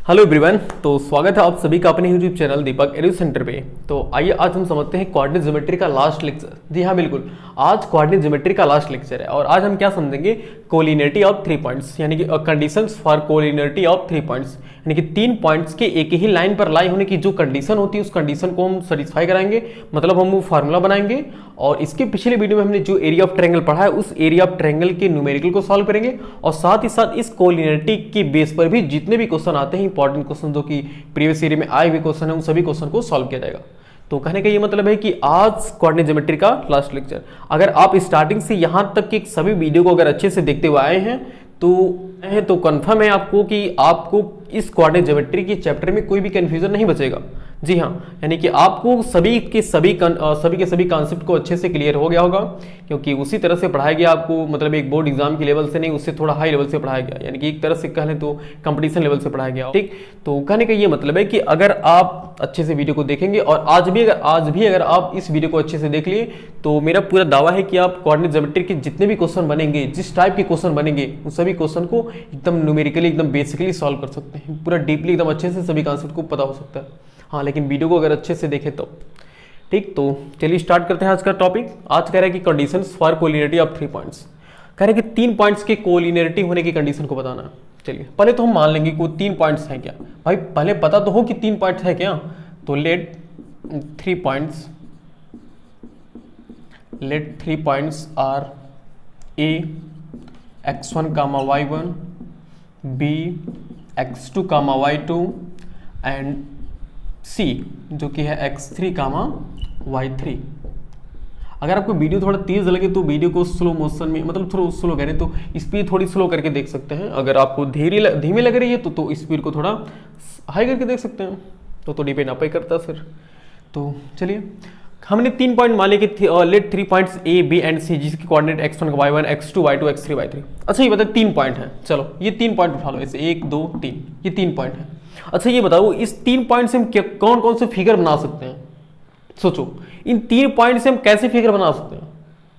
Hello everyone, तो स्वागत है आप सभी का अपने यूट्यूब चैनल दीपक एडु सेंटर पे। तो आइए आज हम समझते हैं कोऑर्डिनेट ज्योमेट्री का लास्ट लेक्चर। जी हाँ बिल्कुल, आज कोऑर्डिनेट ज्योमेट्री का लास्ट लेक्चर है और आज हम क्या समझेंगे, कोलिनियरिटी ऑफ 3 पॉइंट्स यानी कि conditions for collinearity of 3 points, यानी कि 3 पॉइंट्स के एक ही लाइन पर लाई होने की जो कंडीशन होती है उस कंडीशन को हम सेटिस्फाई कराएंगे, मतलब हम वो फार्मूला बनाएंगे। और इसके पिछले वीडियो में हमने जो एरिया ऑफ ट्रायंगल पढ़ा है उस एरिया ऑफ ट्रायंगल के न्यूमेरिकल को सॉल्व करेंगे और साथ ही साथ इस कोलिनियरिटी की बेस पर भी जितने भी क्वेश्चन आते हैं इंपॉर्टेंट क्वेश्चन जो कि प्रीवियस ईयर में आए हुए क्वेश्चन है उन सभी क्वेश्चन को सॉल्व किया जाएगा। तो कहने का ये मतलब है कि आज कोऑर्डिनेट ज्योमेट्री का लास्ट लेक्चर, अगर आप स्टार्टिंग से यहां तक के सभी वीडियो को अगर अच्छे से देखते हुए आए हैं तो कंफर्म है आपको कि आपको इस कोऑर्डिनेट ज्योमेट्री के चैप्टर में कोई भी कंफ्यूजन नहीं बचेगा। जी हाँ, यानी कि आपको सभी के सभी कॉन्सेप्ट को अच्छे से क्लियर हो गया होगा, क्योंकि उसी तरह से पढ़ाया गया आपको, मतलब एक बोर्ड एग्जाम के लेवल से नहीं, उससे थोड़ा हाई लेवल से पढ़ाया गया, यानी कि एक तरह से कहने तो कंपटीशन लेवल से पढ़ाया गया। ठीक, तो कहने का ये मतलब है कि अगर आप अच्छे से वीडियो को देखेंगे और आज भी अगर आप इस वीडियो को अच्छे से देख लिए तो मेरा पूरा दावा है कि आप कोऑर्डिनेट ज्योमेट्री के जितने भी क्वेश्चन बनेंगे, जिस टाइप के क्वेश्चन बनेंगे, उन सभी क्वेश्चन को एकदम न्यूमेरिकली एकदम बेसिकली सॉल्व कर सकते हैं, पूरा डीपली एकदम अच्छे से सभी कॉन्सेप्ट को पता हो सकता है। हाँ, लेकिन वीडियो को अगर अच्छे से देखें तो ठीक। तो चलिए स्टार्ट करते हैं आज का टॉपिक। आज कह रहा है कि conditions for collinearity of 3 points, कह रहे हैं कि 3 पॉइंट्स के कोलिनियरिटी होने की कंडीशन को बताना है। चलिए पहले तो हम मान लेंगे कि वो 3 पॉइंट्स हैं क्या। भाई पहले पता तो हो कि 3 पॉइंट्स है क्या। तो let 3 points are A x1 comma y1, b x2 comma y2 and C जो कि है x3 कामा y3। अगर आपको वीडियो थोड़ा तेज लगे तो वीडियो को स्लो मोशन में, मतलब थोड़ा स्लो करें तो स्पीड थोड़ी स्लो करके देख सकते हैं। अगर आपको धीमी लग रही है तो स्पीड को थोड़ा हाई करके देख सकते हैं। तो डिपेंड आप ही करता है फिर। तो चलिए हमने 3 पॉइंट मान लिया कि let 3 points A, B and C जिसकी coordinate x1 y1 x2 y2 x3 y3। अच्छा ये बताओ 3 पॉइंट है, चलो ये 3 पॉइंट उठा लो, ऐसे 1 2 3, ये 3 पॉइंट है। अच्छा ये बताओ इस 3 पॉइंट से हम कौन कौन से फिगर बना सकते हैं। सोचो इन 3 पॉइंट से हम कैसे फिगर बना सकते हैं।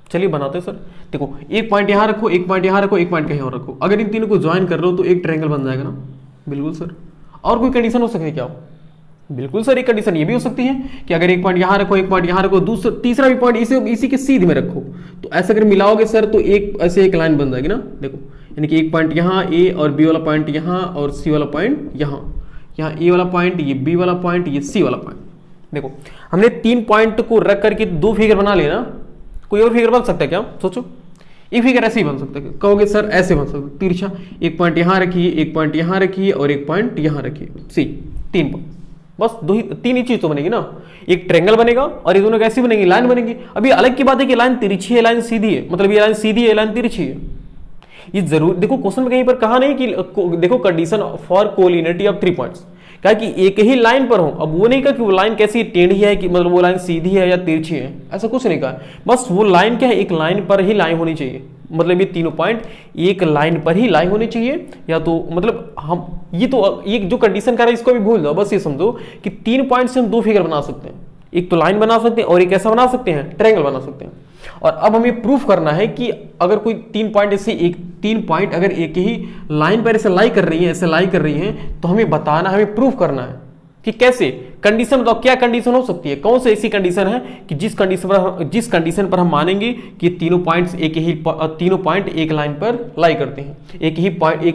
चलिए बनाते हैं सर। देखो एक पॉइंट यहाँ रखो, एक पॉइंट यहाँ रखो, एक पॉइंट कहीं और रखो। अगर इन तीनों को ज्वाइन कर लो तो एक ट्रायंगल बन जाएगा ना। बिल्कुल सर। और कोई कंडीशन हो सकती है क्या। बिल्कुल सर, एक कंडीशन ये भी हो सकती है कि अगर एक पॉइंट यहाँ रखो, एक पॉइंट यहाँ रखो, दूसरा तीसरा भी पॉइंट इसी के सीध में रखो, तो ऐसे अगर मिलाओगे सर तो ऐसे एक लाइन बन जाएगी ना। देखो यानी कि एक पॉइंट यहाँ ए और बी वाला पॉइंट यहाँ और सी वाला पॉइंट यहाँ ए वाला पॉइंट, ये बी वाला पॉइंट, ये सी वाला पॉइंट। देखो हमने 3 पॉइंट को रख करके 2 फिगर बना लिए ना। कोई और फिगर बन सकता है क्या। सोचो एक फिगर ऐसे ही बन सकता है। कहोगे सर ऐसे बन सकता है तिरछा, एक पॉइंट यहाँ रखिए, एक पॉइंट यहाँ रखिए और एक पॉइंट यहाँ रखिए। सी 3 पॉइंट, बस 3 ही चीज तो बनेगी ना। एक ट्रायंगल बनेगा और ये दोनों कैसी बनेगी, लाइन बनेगी। अभी अलग की बात है कि लाइन तिरछी है, लाइन सीधी है, मतलब ये लाइन सीधी है, लाइन तिरछी है। ये जरूर देखो क्वेश्चन में कहीं पर कहा नहीं कि देखो condition for collinearity of 3 points, कहा कि एक ही लाइन पर हो। अब वो नहीं कहा कि वो लाइन कैसी टेढ़ी है, कि मतलब वो लाइन सीधी है या तिरछी है, ऐसा कुछ नहीं कहा। बस वो लाइन क्या है, एक लाइन पर ही लाइन होनी चाहिए। मतलब ये तीनों पॉइंट एक लाइन पर ही लाई होनी चाहिए, या तो मतलब हम ये जो कंडीशन कर रहे हैं इसको भी भूल जाओ। बस ये समझो कि 3 पॉइंट से हम 2 फिगर बना सकते हैं, एक तो लाइन बना सकते हैं और एक ऐसा बना सकते हैं ट्रायंगल बना सकते हैं। और अब हमें प्रूफ करना है कि अगर कोई 3 पॉइंट ऐसे 3 पॉइंट अगर एक ही लाइन पर ऐसे लाई कर रही है, ऐसे लाई कर रही हैं, तो हमें बताना, हमें प्रूफ करना है कि कैसे। कंडीशन बताओ क्या कंडीशन हो सकती है, कौन सी ऐसी कंडीशन है कि जिस कंडीशन पर हम मानेंगे कि तीनों पॉइंट एक लाइन पर लाई करते हैं, एक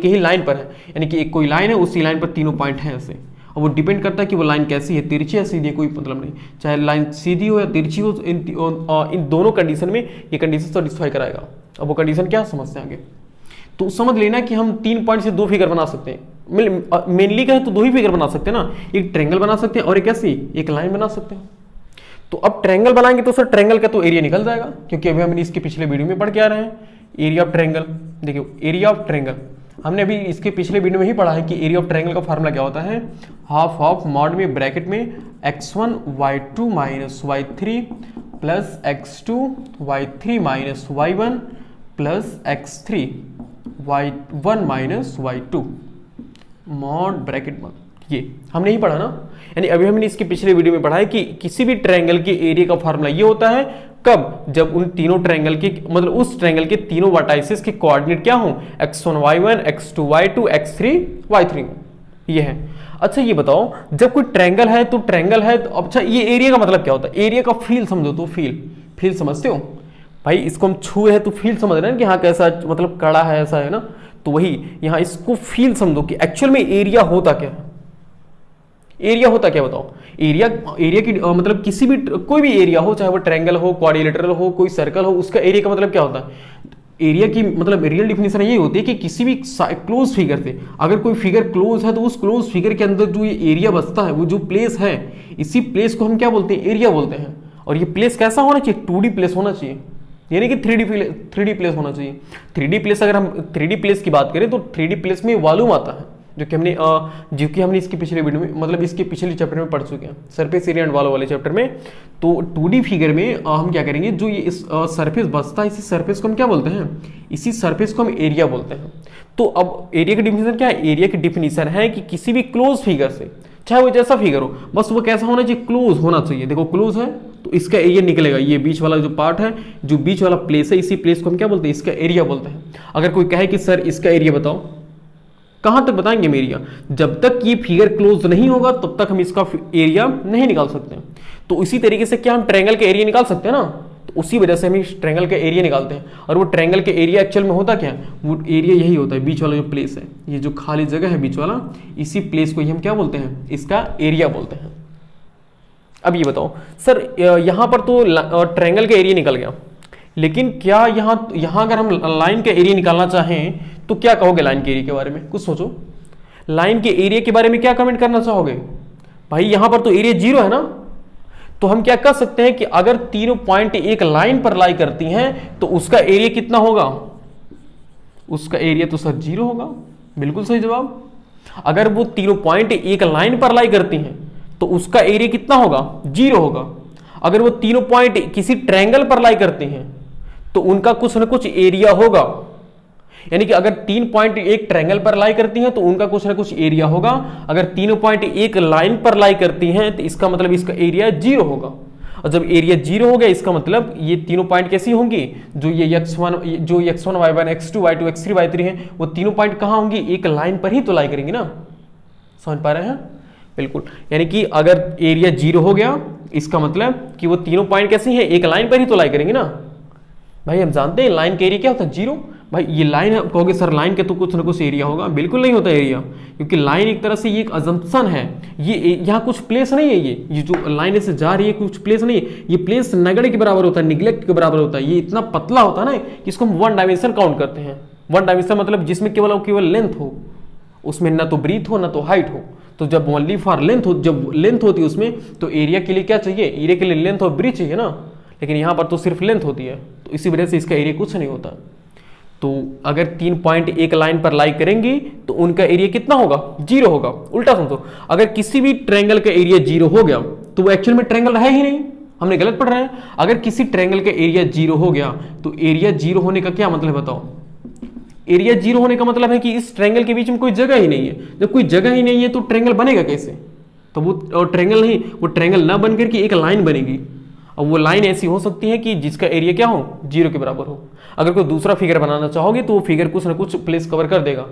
ही लाइन पर है, यानी कि एक कोई लाइन है उसी लाइन पर तीनों पॉइंट हैं ऐसे। और वो डिपेंड करता है कि वो लाइन कैसी है, तिरछी है सीधी है, कोई मतलब नहीं, चाहे लाइन सीधी हो या तिरछी हो, इन दोनों कंडीशन में ये कंडीशन सेटिस्फाई कराएगा। अब वो कंडीशन क्या समझते हैं आगे, तो समझ लेना कि हम 3 पॉइंट से 2 फिगर बना सकते हैं। मेनली कहें तो 2 ही फिगर बना सकते हैं ना, एक ट्रायंगल बना सकते हैं और एक ऐसी एक लाइन बना सकते हैं। तो अब ट्रायंगल बनाएंगे तो सर ट्रायंगल का तो एरिया निकल जाएगा, क्योंकि अभी हमने इसके पिछले वीडियो में पढ़ के आ रहे हैं एरिया ऑफ ट्रायंगल। देखिए एरिया ऑफ ट्रायंगल हमने अभी इसके पिछले वीडियो में ही पढ़ा है कि एरिया ऑफ ट्रायंगल का फार्मूला क्या होता है, हाफ ऑफ मॉड में ब्रैकेट में x1 y2 minus y3 plus x2 y3 minus y1 plus x3 y1 minus y2 mod bracket में। ये हमने ही पढ़ा ना, यानी अभी हमने इसके पिछले वीडियो में पढ़ा है कि किसी भी ट्रायंगल के एरिया का फार्मूला ये होता है कब, जब उन तीनों ट्रायंगल के मतलब उस ट्रायंगल के तीनों वर्टाइसेस के कोऑर्डिनेट क्या हो, x1 y1 x2 y2 x3 y3 हो। ये है। अच्छा ये बताओ, जब कोई ट्रायंगल है तो ट्रायंगल है तो अच्छा ये एरिया का मतलब क्या होता है? एरिया का फील समझो तो, फील समझते हो भाई? इसको हम छुए हैं तो फील समझ रहे हैं कि हाँ कैसा मतलब कड़ा है ऐसा है ना, तो वही यहाँ इसको फील समझो कि एक्चुअल में एरिया होता क्या है। एरिया होता क्या बताओ? एरिया की मतलब किसी भी कोई भी एरिया हो, चाहे वो ट्रायंगल हो, क्वाड्रिलेटरल हो, कोई सर्कल हो, उसका एरिया का मतलब क्या होता है? एरिया की मतलब रियल डिफिनेशन यही होती है कि किसी भी क्लोज फिगर से अगर कोई फिगर क्लोज है तो उस क्लोज फिगर के अंदर जो ये एरिया बचता है, वो जो प्लेस है, इसी प्लेस को हम क्या बोलते हैं? एरिया बोलते हैं। और ये प्लेस कैसा होना चाहिए? 2D प्लेस होना चाहिए, यानी कि 3D प्लेस होना चाहिए। 3D प्लेस, अगर हम 3D प्लेस की बात करें तो 3D प्लेस में वॉल्यूम आता है, जो कि हमने इसके पिछले वीडियो में मतलब इसके पिछले चैप्टर में पढ़ चुके हैं, सरफेस एरिया एंड वॉल्यूम वाले चैप्टर में। तो 2D फिगर में हम क्या करेंगे, जो ये इस सरफेस बचता है, इसी सरफेस को हम क्या बोलते हैं? इसी सरफेस को हम एरिया बोलते हैं। तो अब एरिया की डिफिनीशन क्या है? एरिया की डिफिनीशन है कि किसी भी क्लोज फिगर से, चाहे वो जैसा फिगर हो, बस वो कैसा होना चाहिए? क्लोज होना चाहिए। देखो क्लोज है तो इसका एरिया निकलेगा, ये बीच वाला जो पार्ट है, जो बीच वाला प्लेस है, इसी प्लेस को हम क्या बोलते हैं? इसका एरिया बोलते हैं। अगर कोई कहे कि सर इसका एरिया बताओ, कहां तक बताएंगे हम एरिया? जब तक ये फिगर क्लोज नहीं होगा तब तक हम इसका एरिया नहीं निकाल सकते। तो इसी तरीके से क्या हम ट्रायंगल का एरिया निकाल सकते हैं ना? तो उसी वजह से हम इस ट्रायंगल का एरिया निकालते हैं। और वो ट्रायंगल के एरिया एक्चुअल में होता क्या है? वो एरिया यही होता है, बीच वाला जो प्लेस है, ये जो खाली जगह है बीच वाला, इसी प्लेस को ही हम क्या बोलते हैं? इसका एरिया बोलते हैं। अब ये बताओ सर, यहां पर तो ट्रायंगल का एरिया निकल गया, लेकिन क्या यहां अगर हम लाइन का एरिया निकालना चाहें तो क्या कहोगे लाइन के एरिया के बारे में? कुछ सोचो, लाइन के एरिया के बारे में क्या कमेंट करना चाहोगे? भाई यहां पर तो एरिया 0 है ना, तो हम क्या कर सकते हैं कि अगर तीनों पॉइंट एक लाइन पर लाई करती हैं तो उसका एरिया कितना होगा? उसका एरिया तो सर 0 होगा। बिल्कुल सही जवाब। अगर वो तीनों पॉइंट एक लाइन पर लाई करती हैं तो उसका एरिया कितना होगा? 0 होगा। अगर वो तीनों पॉइंट किसी ट्रायंगल पर लाई करती हैं तो उनका कुछ ना कुछ एरिया होगा, यानी कि अगर 3 पॉइंट एक ट्रायंगल पर लाई करती हैं तो उनका कुछ ना कुछ एरिया होगा। अगर तीनों पॉइंट एक लाइन पर लाई करती हैं तो इसका मतलब इसका एरिया 0 होगा। और जब एरिया 0 हो गया, इसका मतलब ये तीनों पॉइंट कैसी होंगी? जो ये x1 y1 x2 y2 x3 y3 हैं, वो तीनों पॉइंट कहां होंगी? एक लाइन पर ही तो लाई करेंगे ना। समझ पा रहे हैं? बिल्कुल। यानी कि अगर एरिया 0 हो गया, इसका मतलब कि वो तीनों पॉइंट कैसी हैं? एक लाइन पर ही तो लाई करेंगे ना। भाई हम जानते हैं लाइन का एरिया क्या होता है? 0। भाई ये लाइन है, कहोगे सर लाइन के तो कुछ ना कुछ एरिया होगा। बिल्कुल नहीं होता एरिया, क्योंकि लाइन एक तरह से ये एक अजम्पशन है। ये यहाँ कुछ प्लेस नहीं है, ये जो लाइन से जा रही है कुछ प्लेस नहीं है। ये प्लेस नगड़े के बराबर होता है, निगलेक्ट के बराबर होता है। ये इतना पतला होता है ना कि इसको हम 1 डायमेंशन काउंट करते हैं। 1 डायमेंशन मतलब जिसमें केवल लेंथ हो, उसमें ना तो ब्रीथ हो ना तो हाइट हो। तो जब ओनली फॉर लेंथ हो, जब लेंथ होती है उसमें, तो एरिया के लिए क्या चाहिए? एरिया के लिए लेंथ और ब्रीथ चाहिए ना। लेकिन यहाँ पर तो सिर्फ लेंथ होती है, तो इसी वजह से इसका एरिया कुछ नहीं होता। तो अगर 3 पॉइंट एक लाइन पर लाई करेंगी तो उनका एरिया कितना होगा? 0 होगा। उल्टा समझो, अगर किसी भी ट्रायंगल का एरिया 0 हो गया तो वो एक्चुअल में ट्रायंगल है ही नहीं, हमने गलत पढ़ रहे हैं। अगर किसी ट्रायंगल का एरिया 0 हो गया तो एरिया 0 होने का क्या मतलब बताओ? एरिया 0 होने का मतलब है कि इस ट्रायंगल के बीच में कोई जगह ही नहीं है। जब कोई जगह ही नहीं है तो ट्रायंगल बनेगा कैसे? तो वो ट्रायंगल नहीं, वो ट्रायंगल ना बन करके एक लाइन बनेगी। और वो लाइन ऐसी हो सकती है कि जिसका एरिया क्या हो? 0 के बराबर हो। अगर कोई दूसरा फिगर बनाना चाहोगे तो वो फिगर कुछ ना कुछ प्लेस कवर कर देगा।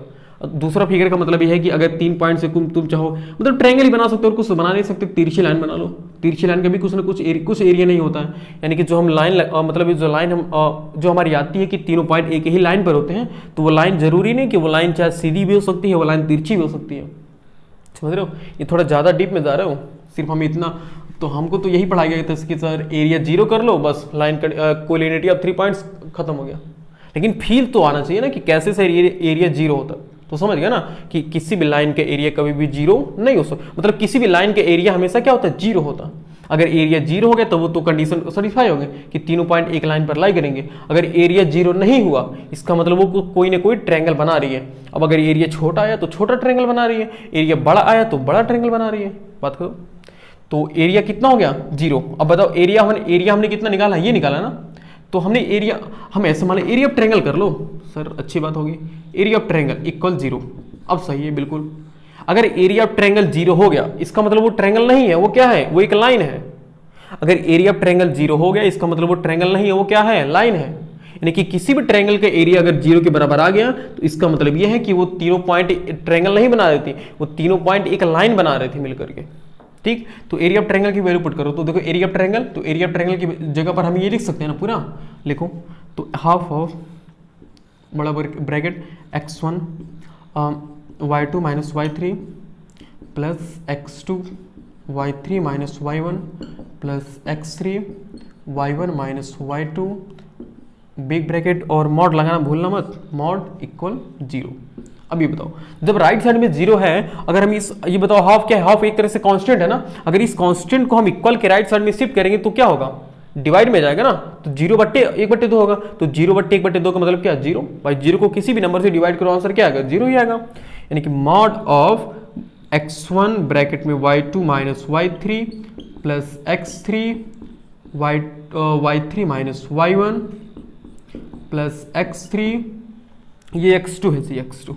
दूसरा फिगर का मतलब ये है कि अगर 3 पॉइंट से तुम चाहो मतलब ट्रायंगल ही बना सकते हो, और कुछ बना नहीं सकते, तिरछी लाइन बना लो। तिरछी लाइन का भी कुछ ना कुछ एरिया नहीं होता है। यानी कि जो हम लाइन मतलब जो लाइन हम जो हमारी आती है कि तीनों पॉइंट एक ही लाइन पर होते हैं, तो वो लाइन जरूरी नहीं कि वो लाइन चाहे सीधी भी हो सकती है, वो लाइन तिरछी भी हो सकती है। समझ रहे हो? ये थोड़ा ज़्यादा डीप में जा रहे हो। सिर्फ हम इतना तो हमको तो यही पढ़ाया गया था कि सर एरिया 0 कर लो, बस लाइन कोलिनिटी ऑफ 3 पॉइंट्स खत्म हो गया। लेकिन फील तो आना चाहिए ना कि कैसे सर एरिया 0 होता। तो समझ गया ना कि किसी भी लाइन का एरिया कभी भी 0 नहीं हो सकता। मतलब किसी भी लाइन का एरिया हमेशा क्या होता है? 0 होता। अगर एरिया 0 हो गया तो वो तो कंडीशन सेटिस्फाई हो गई कि तीनों पॉइंट एक लाइन पर लाई करेंगे। अगर एरिया 0 नहीं हुआ, इसका मतलब वो कोई ना कोई ट्रायंगल बना रही है। अब अगर एरिया छोटा आया तो छोटा ट्रायंगल बना रही है, एरिया बड़ा आया तो बड़ा ट्रायंगल बना रही है। बात करो तो एरिया कितना हो गया? 0। अब बताओ एरिया हमने कितना निकाला? ये निकाला ना। तो हमने एरिया, हम ऐसे मान एरिया ऑफ ट्रायंगल कर लो सर, अच्छी बात होगी। Area of triangle equal 0। अब सही है बिल्कुल। अगर एरिया ऑफ ट्रायंगल 0 हो गया, इसका मतलब वो ट्रायंगल नहीं है, वो क्या है? वो एक लाइन है। अगर एरिया ऑफ ट्रायंगल 0 हो गया, इसका मतलब वो ट्रायंगल नहीं है, वो क्या है? लाइन है। यानी कि किसी भी ट्रायंगल का एरिया अगर 0 के बराबर आ गया तो इसका मतलब यह है कि वो तीनों पॉइंट ट्रायंगल नहीं बना रहे थे, वो तीनों पॉइंट एक लाइन बना रहे थे मिलकर के। ठीक, तो एरिया ऑफ ट्रायंगल की वैल्यू पुट करो, तो देखो एरिया ऑफ ट्रायंगल, तो एरिया ऑफ ट्रायंगल की जगह पर हम ये लिख सकते हैं ना, पूरा लिखो, तो हाफ ऑफ बड़ा bracket x1 y2 minus y3 plus x2 y3 minus y1 plus x3 y1 minus y2 big bracket और मॉड लगाना भूलना मत, मॉड इक्वल 0। अब ये बताओ, जब राइट साइड में 0 है, अगर हम इस ये बताओ हाफ क्या है, हाफ एक तरह से कांस्टेंट है ना, अगर इस कांस्टेंट को हम इक्वल के राइट साइड में शिफ्ट करेंगे तो क्या होगा, डिवाइड में जाएगा ना, तो 0/1/2 होगा, तो 0/1/2 का मतलब क्या, 0। भाई 0 को किसी भी नंबर से डिवाइड करो आंसर क्या आएगा, 0 ही आएगा। यानी कि मॉड ऑफ x1 ब्रैकेट में y2 minus y3 plus x3 y3 minus y1 plus x3, ये x2 है जी, x2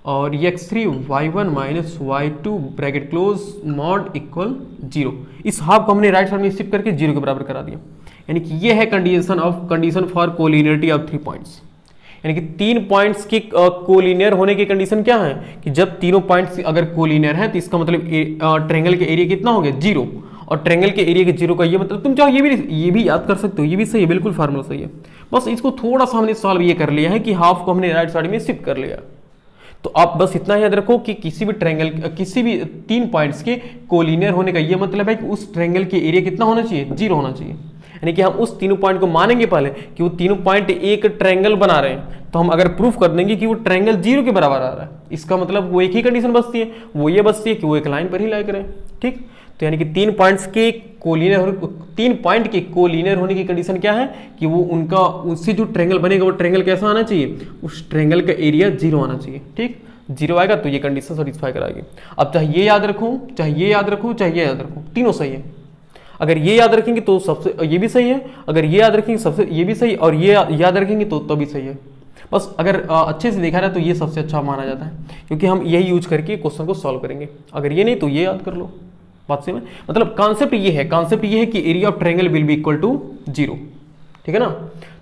और ये x3 y1 minus y2 bracket close mod equal 0। इस हाफ को हमने राइट साइड में शिफ्ट करके 0 के बराबर करा दिया। यानी कि ये है condition for collinearity of 3 points. यानी कि 3 पॉइंट्स की कोलिनियर होने की कंडीशन क्या है कि जब तीनों पॉइंट्स अगर कोलिनियर है तो इसका मतलब ट्रायंगल के एरिया कितना हो गया, 0। और ट्रायंगल के एरिया के 0 का ये मतलब, तुम चाहो ये भी याद कर सकते हो, ये भी सही है, बिल्कुल फार्मूला सही है। बस इसको थोड़ा सा हमने सॉल्व ये कर लिया है कि हाफ को हमने राइट साइड में शिफ्ट कर लिया। तो आप बस इतना याद रखो कि किसी भी ट्रायंगल, किसी भी 3 पॉइंट्स के कोलिनियर होने का ये मतलब है कि उस ट्रायंगल के एरिया कितना होना चाहिए, 0 होना चाहिए। यानी कि हम उस तीनों पॉइंट को मानेंगे पहले कि वो तीनों पॉइंट एक ट्रायंगल बना रहे हैं, तो हम अगर प्रूफ कर देंगे कि वो ट्रायंगल 0 के बराबर आ रहा है, इसका मतलब वो एक ही कंडीशन बचती है, वो ये बचती है कि वो एक लाइन पर ही लाई करें। ठीक, तो यानी कि 3 पॉइंट्स के कोलिनियर, 3 पॉइंट के कोलिनियर होने की कंडीशन क्या है कि वो उनका, उससे जो ट्रायंगल बनेगा वो ट्रायंगल कैसा आना चाहिए, उस ट्रायंगल का एरिया 0 आना चाहिए। ठीक, 0 आएगा तो ये कंडीशन सेटिस्फाई कराएगी। अब चाहे ये याद रखो, चाहे ये याद रखो, चाहे ये याद रखो, तीनों सही है। अगर ये याद रखेंगे तो सबसे ये भी सही है, अगर ये याद रखेंगे सबसे ये भी सही, और ये याद रखेंगे तो भी सही है। बस अगर अच्छे से देखा जाए तो ये सबसे अच्छा माना जाता है, क्योंकि हम यही यूज करके क्वेश्चन को सॉल्व करेंगे। अगर ये नहीं तो ये याद कर लो। बात से में मतलब कॉन्सेप्ट ये है कि area of triangle will be equal to 0। ठीक है ना,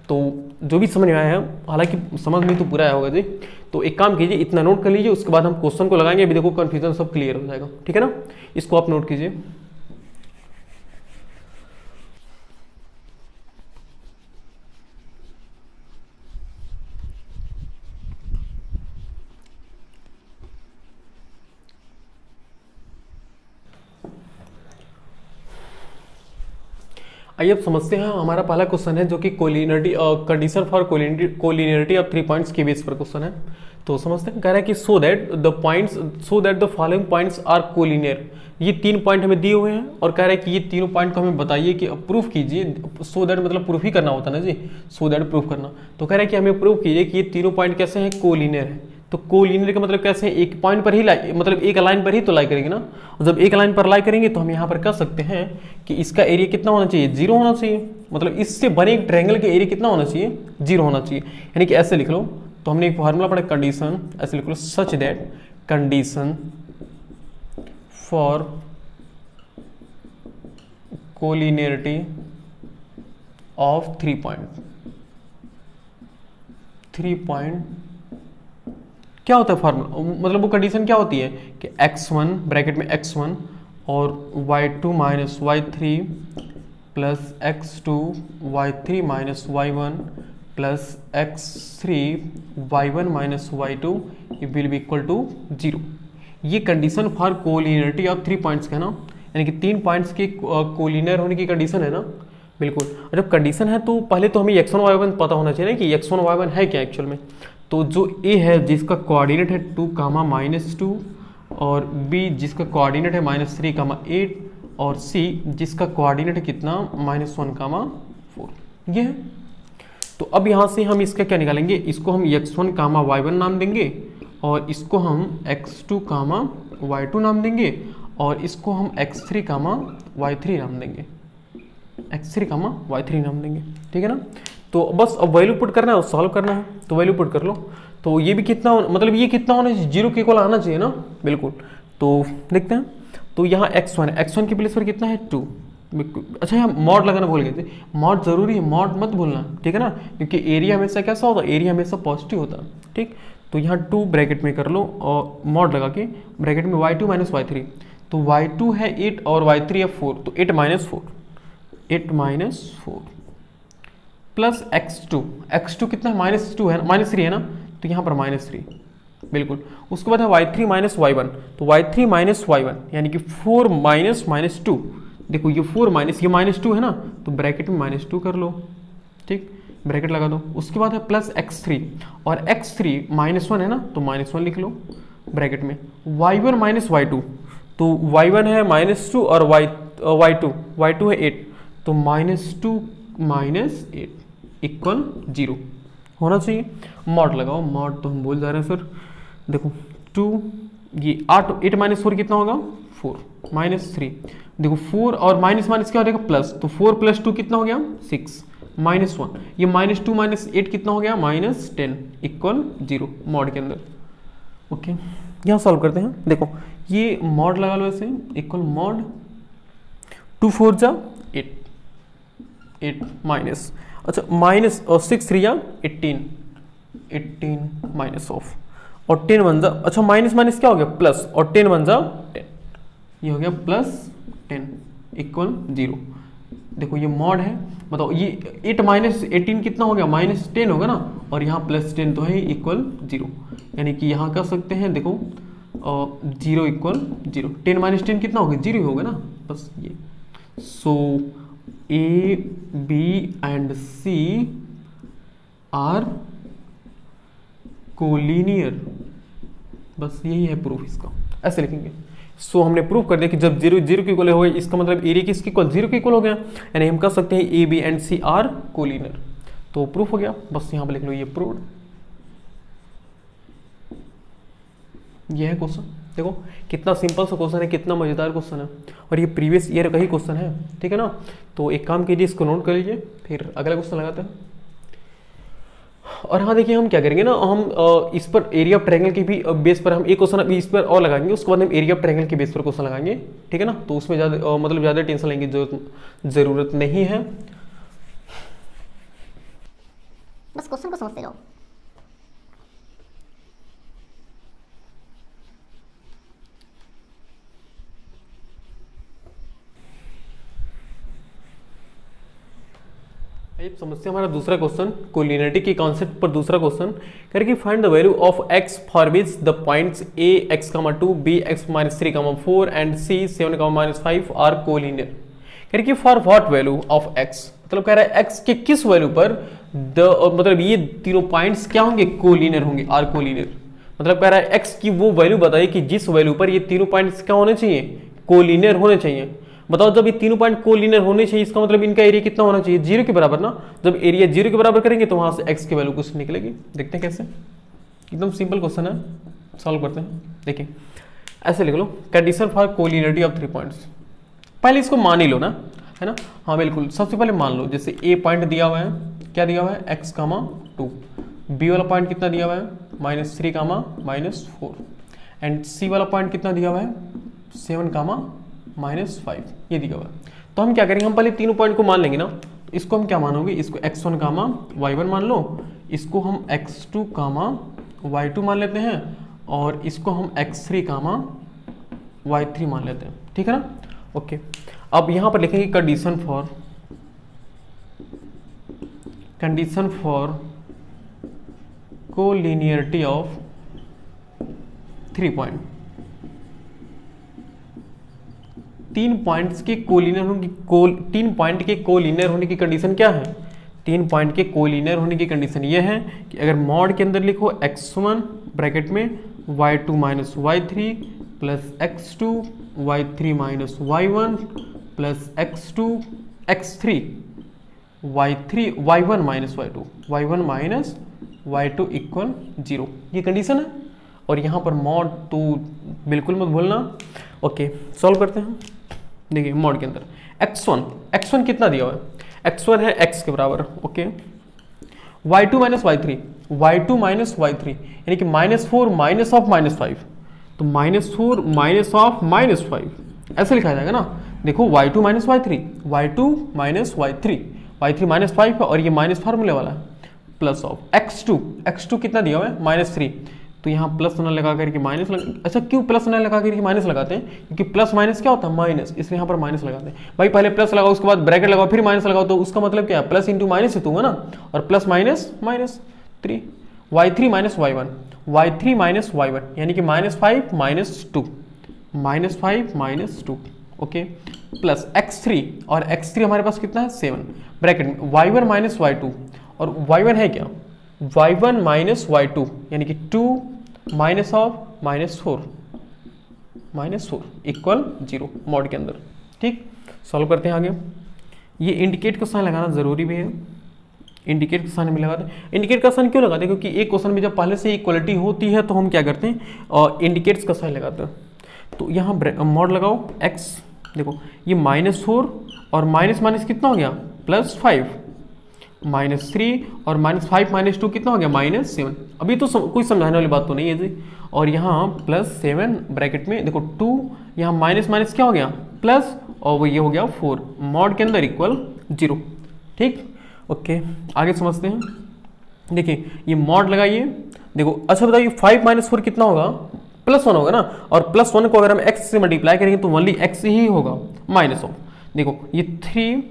तो जो भी समझ में आया है, हालांकि समझ में तो पूरा आया होगा जी, तो एक काम कीजिए, इतना नोट कर लीजिए, उसके बाद हम क्वेश्चन को लगाएंगे। अभी देखो कंफ्यूजन सब क्लियर हो जाएगा। ठीक है ना, इसको आप नोट कीजिए। आइए अब समझते हैं, हमारा पहला क्वेश्चन है जो कि collinearity condition for collinearity of 3 points के बेस पर क्वेश्चन है। तो समझते हैं, कह रहा है कि so that the following points are collinear. ये 3 पॉइंट हमें दिए हुए हैं और कह रहा है कि ये तीनों पॉइंट को हमें बताइए कि प्रूफ कीजिए। सो दैट मतलब प्रूफ ही करना होता है ना जी, सो दैट प्रूफ करना। तो कह रहा है कि हमें प्रूफ कीजिए कि ये तीनों पॉइंट कैसे हैं, कोलिनियर है। तो कोलिनियर का मतलब कैसे है, एक पॉइंट पर ही लाई, मतलब एक लाइन पर ही तो लाई करेंगे ना। और जब एक लाइन पर लाई करेंगे तो हम यहाँ पर कह सकते हैं कि इसका एरिया कितना होना चाहिए, 0 होना चाहिए। मतलब इससे बने एक ट्रायंगल का एरिया कितना होना चाहिए, 0 होना चाहिए। यानी कि ऐसे लिख लो, तो हमने एक फार्मूला पढ़ा कंडीशन, ऐसे लिख लो, such that condition for collinearity of 3 point क्या होता है फार्मूला, मतलब वो कंडीशन क्या होती है कि x1 ब्रैकेट में x1 और y2 minus y3 plus x2 y3 minus y1 plus x3 y1 minus y2 will be equal to 0। ये condition for collinearity of 3 points का है ना, यानी कि 3 पॉइंट्स के कोलिनियर होने की कंडीशन है ना, बिल्कुल। और जब कंडीशन है तो पहले तो हमें x1 y1 पता होना चाहिए ना कि x1 y1 है क्या एक्चुअल में। तो जो A है जिसका कोऑर्डिनेट है 2, -2 और B जिसका कोऑर्डिनेट है -3, 8 और C जिसका कोऑर्डिनेट है कितना, -1, 4, ये है। तो अब यहाँ से हम इसका क्या निकालेंगे, इसको हम x1, y1 नाम देंगे और इसको हम x2, y2 नाम देंगे और इसको हम x3, y3 नाम देंगे, y3 नाम देंगे। ठीक है ना, तो बस अब वैल्यू पुट करना है और सॉल्व करना है। तो वैल्यू पुट कर लो, तो ये भी कितना मतलब ये कितना होना चाहिए, 0 के इक्वल आना चाहिए ना, बिल्कुल। तो देखते हैं, तो यहाँ x1 की प्लेस पर कितना है 2, अच्छा यहाँ मॉड लगाना भूल गए थे, मॉड जरूरी है, मॉड मत भूलना, ठीक है ना, क्योंकि एरिया हमेशा कैसा होता है, एरिया हमेशा पॉजिटिव होता है, ठीक। तो यहाँ 2 ब्रैकेट में कर लो और मॉड लगा के ब्रैकेट में y2 माइनस y3, तो y2 है 8 और y3 है 4, तो 8 माइनस 4 प्लस x2 कितना है, -2 है, -3 है ना, तो यहाँ पर -3 बिल्कुल। उसके बाद है y3 माइनस y1, तो y3 माइनस y1 यानी कि 4 माइनस 2, देखो ये 4 माइनस ये -2 है ना, तो ब्रैकेट में -2 कर लो, ठीक, ब्रैकेट लगा दो। उसके बाद है प्लस x3, और x3 -1 है ना, तो -1 लिख लो ब्रैकेट में। y1 माइनस y2, तो y1 है -2 और y2 है 8, तो -2 माइनस 8 इक्वल 0 होना चाहिए। मॉड लगाओ, मॉड तो हम बोल जा रहे हैं सर, देखो 2 ये 8 माइनस 4 कितना होगा 4 -3, देखो 4 और माइनस माइनस क्या हो जाएगा प्लस, तो 4 + 2 कितना हो गया 6 -1, ये -2 माइनस 8 कितना हो गया -10 इक्वल 0 मॉड के अंदर। ओके यहाँ सॉल्व करते हैं, देखो ये मॉड लगा लो ऐसे, इक्वल मॉड 2 4 जा 8 माइनस, अच्छा माइनस और 6 3 या 18 माइनस ऑफ, और 10 1 जा, अच्छा माइनस माइनस क्या हो गया प्लस, और 10 1 जा 10, ये हो गया +10 इक्वल 0। देखो ये मॉड है, बताओ ये 8 माइनस 18 कितना हो गया -10 होगा ना, और यहाँ +10 तो है इक्वल 0, यानी कि यहाँ कर सकते हैं, देखो 0 इक्वल 0, 10 माइनस 10 कितना होगा 0 ही होगा ना, बस ये। So A, B and C are collinear, बस यही है प्रूफ इसका, ऐसे लिखेंगे। सो हमने प्रूफ कर दिया कि जब 0 0 के इक्वल हो गया, इसका मतलब एरिया किसके इक्वल 0 के इक्वल हो गया, यानी हम कह सकते हैं A, B and C are collinear, तो प्रूफ हो गया, बस यहाँ पे लिख लो ये प्रूव्ड। ये है क्वेश्चन, देखो कितना सिंपल सा क्वेश्चन है, कितना मजेदार क्वेश्चन है, और ये प्रीवियस ईयर का ही क्वेश्चन है, ठीक है ना। तो एक काम कीजिए, इसको नोट कर लीजिए, फिर अगला क्वेश्चन लगाते हैं। और हाँ देखिए हम क्या करेंगे ना, हम इस पर एरिया ऑफ ट्रायंगल के भी बेस पर हम एक क्वेश्चन अभी इस पर और लगाएंगे, उसके बाद हम एरिया ऑफ ट्रायंगल के बेस पर क्वेश्चन लगाएंगे, ठीक है ना। तो उसमें ज़्यादा मतलब ज़्यादा टेंशन लेंगे जरूरत नहीं है, बस क्वेश्चन को समझते रहो। समझते हैं हमारा दूसरा क्वेश्चन, कोलिनियरिटी के कॉन्सेप्ट पर दूसरा क्वेश्चन करके find the value of x for which the points a x, 2 b x -3, 4 and c 7, -5 are collinear. करके for what value of x, मतलब कह रहा है x के किस वैल्यू पर मतलब ये तीनों पॉइंट्स क्या होंगे कोलिनियर होंगे, आर कोलिनियर। मतलब कह रहा है x की वो वैल्यू बताइए कि जिस वैल्यू पर ये तीनों पॉइंट्स क्या होने चाहिए कोलिनियर होने चाहिए। बताओ जब ये तीनों पॉइंट कोलिनियर होने चाहिए, इसका मतलब इनका एरिया कितना होना चाहिए 0 के बराबर ना। जब एरिया 0 के बराबर करेंगे तो वहां से x की वैल्यू कुछ निकलेगी। देखते हैं कैसे, एकदम सिंपल क्वेश्चन है, सॉल्व करते हैं। देखिए ऐसे लिख लो, condition for collinearity of 3 points. पहले इसको मान ही लो ना, है ना, हाँ बिल्कुल। सबसे पहले मान लो, जैसे ए पॉइंट दिया हुआ है, क्या दिया हुआ है x, 2, बी वाला पॉइंट कितना दिया हुआ है -3, -4, एंड सी वाला पॉइंट कितना दिया हुआ है 7, -5, ये दिया हुआ है। तो हम क्या करेंगे, हम पहले तीनों पॉइंट को मान लेंगे ना। इसको हम क्या मानोगे, इसको x1, y1 मान लो, इसको हम x2, y2 मान लेते हैं, और इसको हम x3, y3 मान लेते हैं, ठीक है ना। ओके, अब यहां पर लिखेंगे condition for collinearity of 3 point. 3 points के कोलिनियर होने की 3 पॉइंट के कोलिनियर होने की कंडीशन क्या है। 3 पॉइंट के कोलिनियर होने की कंडीशन ये है कि अगर मॉड के अंदर लिखो x1 ब्रैकेट में y2 - y3 plus x2 y3 - y1 plus x3 y1 - y2 equal 0, ये कंडीशन है। और यहाँ पर मॉड तो बिल्कुल मत भूलना। ओके, सॉल्व करते हैं। देखिए मॉड के अंदर x1 कितना दिया हुआ है, x1 है x के बराबर, ओके। y2 - y3 यानी कि -4 -5, तो -4 - 5 ऐसे लिखा जाएगा ना। देखो y2 minus y3, y2 minus y3, y3 minus 5 है और ये माइनस फार्मूले वाला है, प्लस ऑफ x2 कितना दिया हुआ है -3, तो यहाँ प्लस ना लगा करके माइनस लगा। अच्छा क्यों प्लस ना लगा करके माइनस लगाते हैं, क्योंकि प्लस माइनस क्या होता है माइनस, इसलिए यहाँ पर माइनस लगाते हैं। भाई पहले प्लस लगाओ उसके बाद ब्रैकेट लगाओ फिर माइनस लगाओ, तो उसका मतलब क्या है, प्लस इंटू माइनस ही तो हुआ ना, और plus minus minus 3, y3 minus y1 यानी कि -5 माइनस 2 ओके, प्लस x3, और x3 हमारे पास कितना है 7, ब्रैकेट में y1 माइनस y2, और y1 है क्या y1 माइनस y2 यानी कि 2 माइनस ऑफ -4 इक्वल 0 मॉड के अंदर। ठीक, सॉल्व करते हैं आगे। ये इंडिकेट का साइन लगाना जरूरी भी है, इंडिकेट का साइन भी लगाते हैं। इंडिकेट का साइन क्यों लगाते हैं, क्योंकि एक क्वेश्चन में जब पहले से इक्वलिटी होती है तो हम क्या करते हैं और इंडिकेट्स का साइन लगाते हैं। तो यहाँ मॉड लगाओ x, देखो ये -4 और माइनस माइनस कितना हो गया +5, -3 और -5 -2 कितना हो गया -7। अभी तो कोई समझाने वाली बात तो नहीं है जी। और यहाँ +7 ब्रैकेट में देखो 2, यहाँ माइनस माइनस क्या हो गया प्लस, और वो ये हो गया 4 मॉड के अंदर इक्वल 0। ठीक, ओके आगे समझते हैं। देखिए ये मॉड लगाइए, देखो अच्छा बताइए 5 - 4 कितना होगा +1 होगा ना, और +1 को अगर हम x से मल्टीप्लाई करेंगे तो ओनली x ही होगा माइनस ऑफ, देखो ये 3,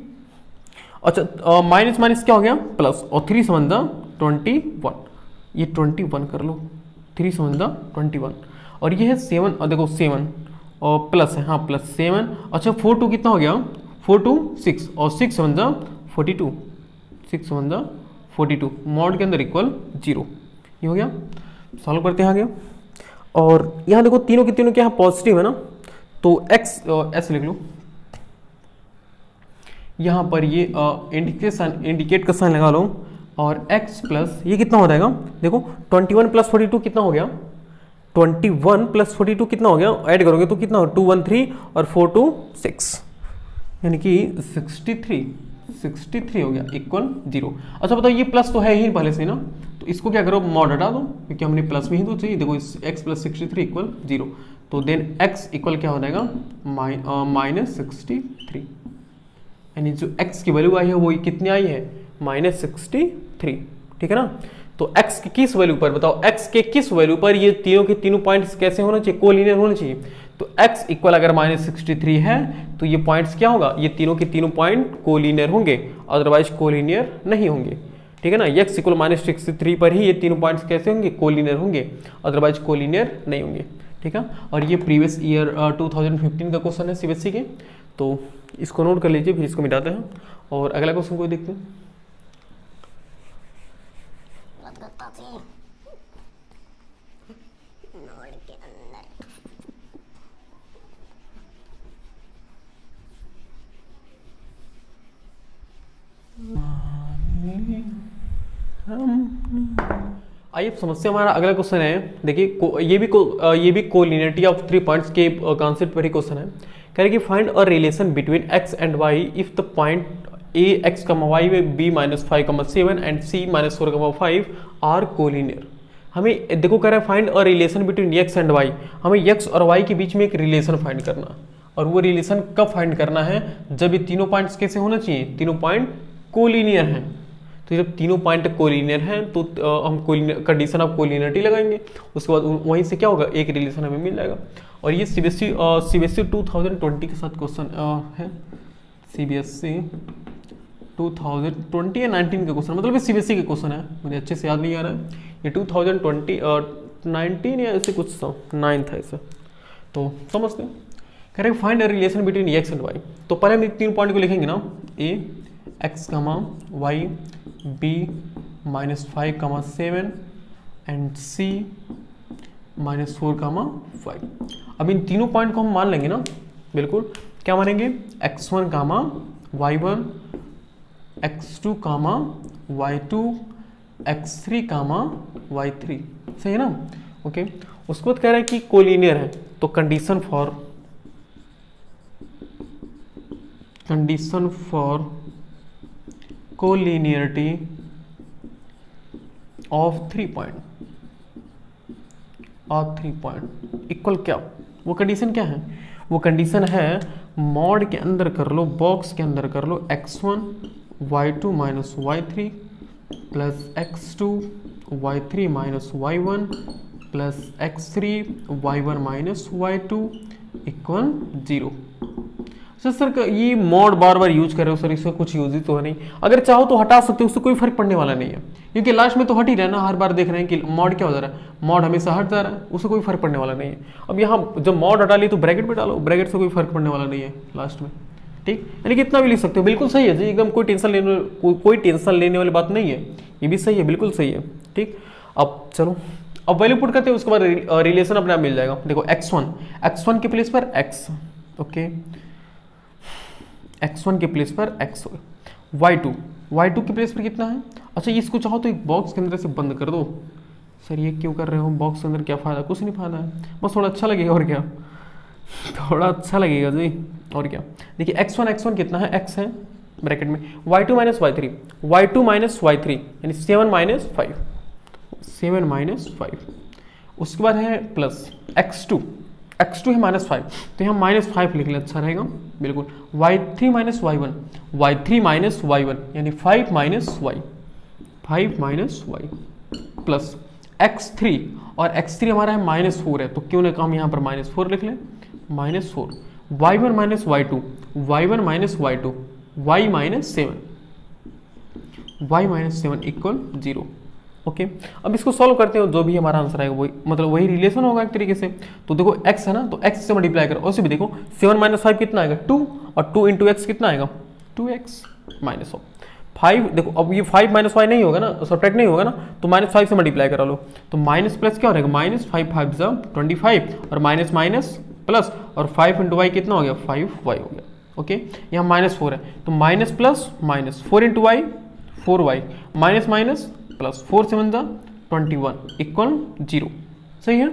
अच्छा माइनस माइनस क्या हो गया प्लस, और 3 समझा 21, ये 21 कर लो, 3 समझा 21, और ये है 7, और देखो 7 और प्लस है, हाँ +7, अच्छा 4 2 कितना हो गया 4 2 6, और 6 समझा 42, 6 समझा 42 मॉड के अंदर इक्वल 0, ये हो गया। सॉल्व करते हैं आगे। और यहाँ देखो तीनों के तीनों के यहाँ पॉजिटिव है ना, तो s लिख लो, यहाँ पर ये इंडिकेट का साइन लगा लो, और x प्लस ये कितना हो जाएगा, देखो 21 + 42 कितना हो गया, 21 + 42 कितना हो गया, ऐड करोगे तो कितना हो 2 1 3 और 4 2 6, यानी कि 63 हो गया इक्वल 0। अच्छा बताओ ये प्लस तो है ही पहले से ना, तो इसको क्या करो मॉड हटा दो, क्योंकि हमने प्लस में ही तो चाहिए। देखो x + 63 इक्वल 0, तो देन x इक्वल क्या हो जाएगा -63, यानी जो x की वैल्यू आई है वो कितनी आई है -63। ठीक है ना, तो x के किस वैल्यू पर बताओ, x के किस वैल्यू पर ये तीनों के तीनों पॉइंट्स कैसे होना चाहिए, कोलिनियर होना चाहिए। तो x इक्वल अगर -63 है तो ये पॉइंट्स क्या होगा, ये तीनों के तीनों पॉइंट कोलिनियर होंगे, अदरवाइज कोलिनियर नहीं होंगे। ठीक है ना, x इक्वल -63 पर ही ये तीनों पॉइंट्स कैसे होंगे, कोलिनियर होंगे, अदरवाइज कोलिनियर नहीं होंगे। ठीक है, और ये प्रीवियस ईयर 2015 का क्वेश्चन है सीबीएसई के, तो इसको नोट कर लीजिए, फिर इसको मिटाते हैं और अगला क्वेश्चन को देखते हैं। नोड के अंदर आइए समस्या हमारा अगला क्वेश्चन है। देखिए ये भी कोलिनियरिटी ऑफ 3 पॉइंट्स के कॉन्सेप्ट पर ही क्वेश्चन है। कह रहे कि find a relation between x and y if the point a x, y में b -5, 7 and c -4, 5 are collinear. हमें देखो कह रहा है find a relation between x and y, हमें x और y के बीच में एक रिलेशन फाइंड करना, और वो रिलेशन कब फाइंड करना है, जब ये तीनों पॉइंट्स कैसे होना चाहिए, तीनों पॉइंट कोलिनियर हैं। तो जब तीनों पॉइंट कोलिनियर हैं तो हम कंडीशन ऑफ कोलिनियरिटी लगाएंगे, उसके बाद वहीं से क्या होगा, एक रिलेशन हमें मिल जाएगा। और ये सीबीएसई 2020 के साथ क्वेश्चन है, सीबीएसई 2020 या 19 का क्वेश्चन, मतलब ये सीबीएसई का क्वेश्चन है, मुझे अच्छे से याद नहीं आ रहा है, ये 2019 या ऐसे कुछ 9 था ऐसा, तो समझते हैं। कह रहे find a relation between x and y, तो पहले हम तीन पॉइंट को लिखेंगे ना, a x, y b -5, 7 and c -4, 5। अब इन तीनों पॉइंट को हम मान लेंगे ना, बिल्कुल क्या मानेंगे, x1, y1, x2, y2, x3, y3, सही है ना। ओके, उसके बाद कह रहा है कि कोलिनियर है, तो condition for collinearity of 3 point equal क्या, वो कंडीशन क्या है, वो कंडीशन है मॉड के अंदर कर लो, बॉक्स के अंदर कर लो x1 y2 minus y3 plus x2 y3 minus y1 plus x3 y1 minus y2 equal 0। Sir ये मॉड बार बार यूज कर रहे हो सर, इसका कुछ यूज ही तो है नहीं। अगर चाहो तो हटा सकते हो, उससे कोई फर्क पड़ने वाला नहीं है, क्योंकि लास्ट में तो हट ही रहना। हर बार देख रहे हैं कि मॉड क्या हो जा रहा है, मॉड हमेशा हट जा रहा है, उससे कोई फर्क पड़ने वाला नहीं है। अब यहाँ जब मॉड हटा ली तो ब्रैकेट में डालो, ब्रैकेट से कोई फर्क पड़ने वाला नहीं है लास्ट में, ठीक। यानी कि इतना भी लिख सकते हो, बिल्कुल सही है जी, एकदम कोई टेंशन लेने वाली बात नहीं है, ये भी सही है, बिल्कुल सही है, ठीक। अब चलो अब वैल्यू पुट करते हैं, उसके बाद रिलेशन अपने आप मिल जाएगा। देखो x1 के प्लेस पर x, ओके, x1 के प्लेस पर x, y2 के प्लेस पर कितना है। अच्छा इसको चाहो तो एक बॉक्स के अंदर से बंद कर दो। सर ये क्यों कर रहे हो बॉक्स के अंदर, क्या फ़ायदा, कुछ नहीं फायदा है, बस थोड़ा अच्छा लगेगा और क्या, थोड़ा अच्छा लगेगा जी और क्या। देखिए x1 कितना है, x है ब्रैकेट में, y2 माइनस y3 यानी 7 माइनस 5, उसके बाद है प्लस x2 है -5, तो यहाँ -5 लिख लें, अच्छा रहेगा बिल्कुल। y3 माइनस y1 यानी 5 माइनस y प्लस x3, और x3 हमारा है -4 है, तो क्यों ना हम यहाँ पर -4 लिख लें, -4 y1 minus y2 y -7 equal 0, okay. अब इसको सॉल्व करते हैं, जो भी हमारा आंसर आएगा वही, मतलब वही रिलेशन होगा एक तरीके से। तो देखो x है ना, तो x से मल्टीप्लाई करो, और भी देखो 7 माइनस 5 कितना आएगा 2, और 2 इंटू एक्स कितना आएगा 2x माइनस 5। देखो अब ये 5 माइनस y नहीं होगा ना, सब्ट्रैक्ट नहीं होगा ना, तो -5 से मल्टीप्लाई करा लो, तो माइनस प्लस क्या हो जाएगा, -5 5 25, और माइनस माइनस प्लस, और 5 इंटू वाई कितना हो गया 5y हो गया, ओके। यहाँ -4 है, तो minus plus minus 4 into y 4y, minus minus plus 4 7 21 equal 0, सही है,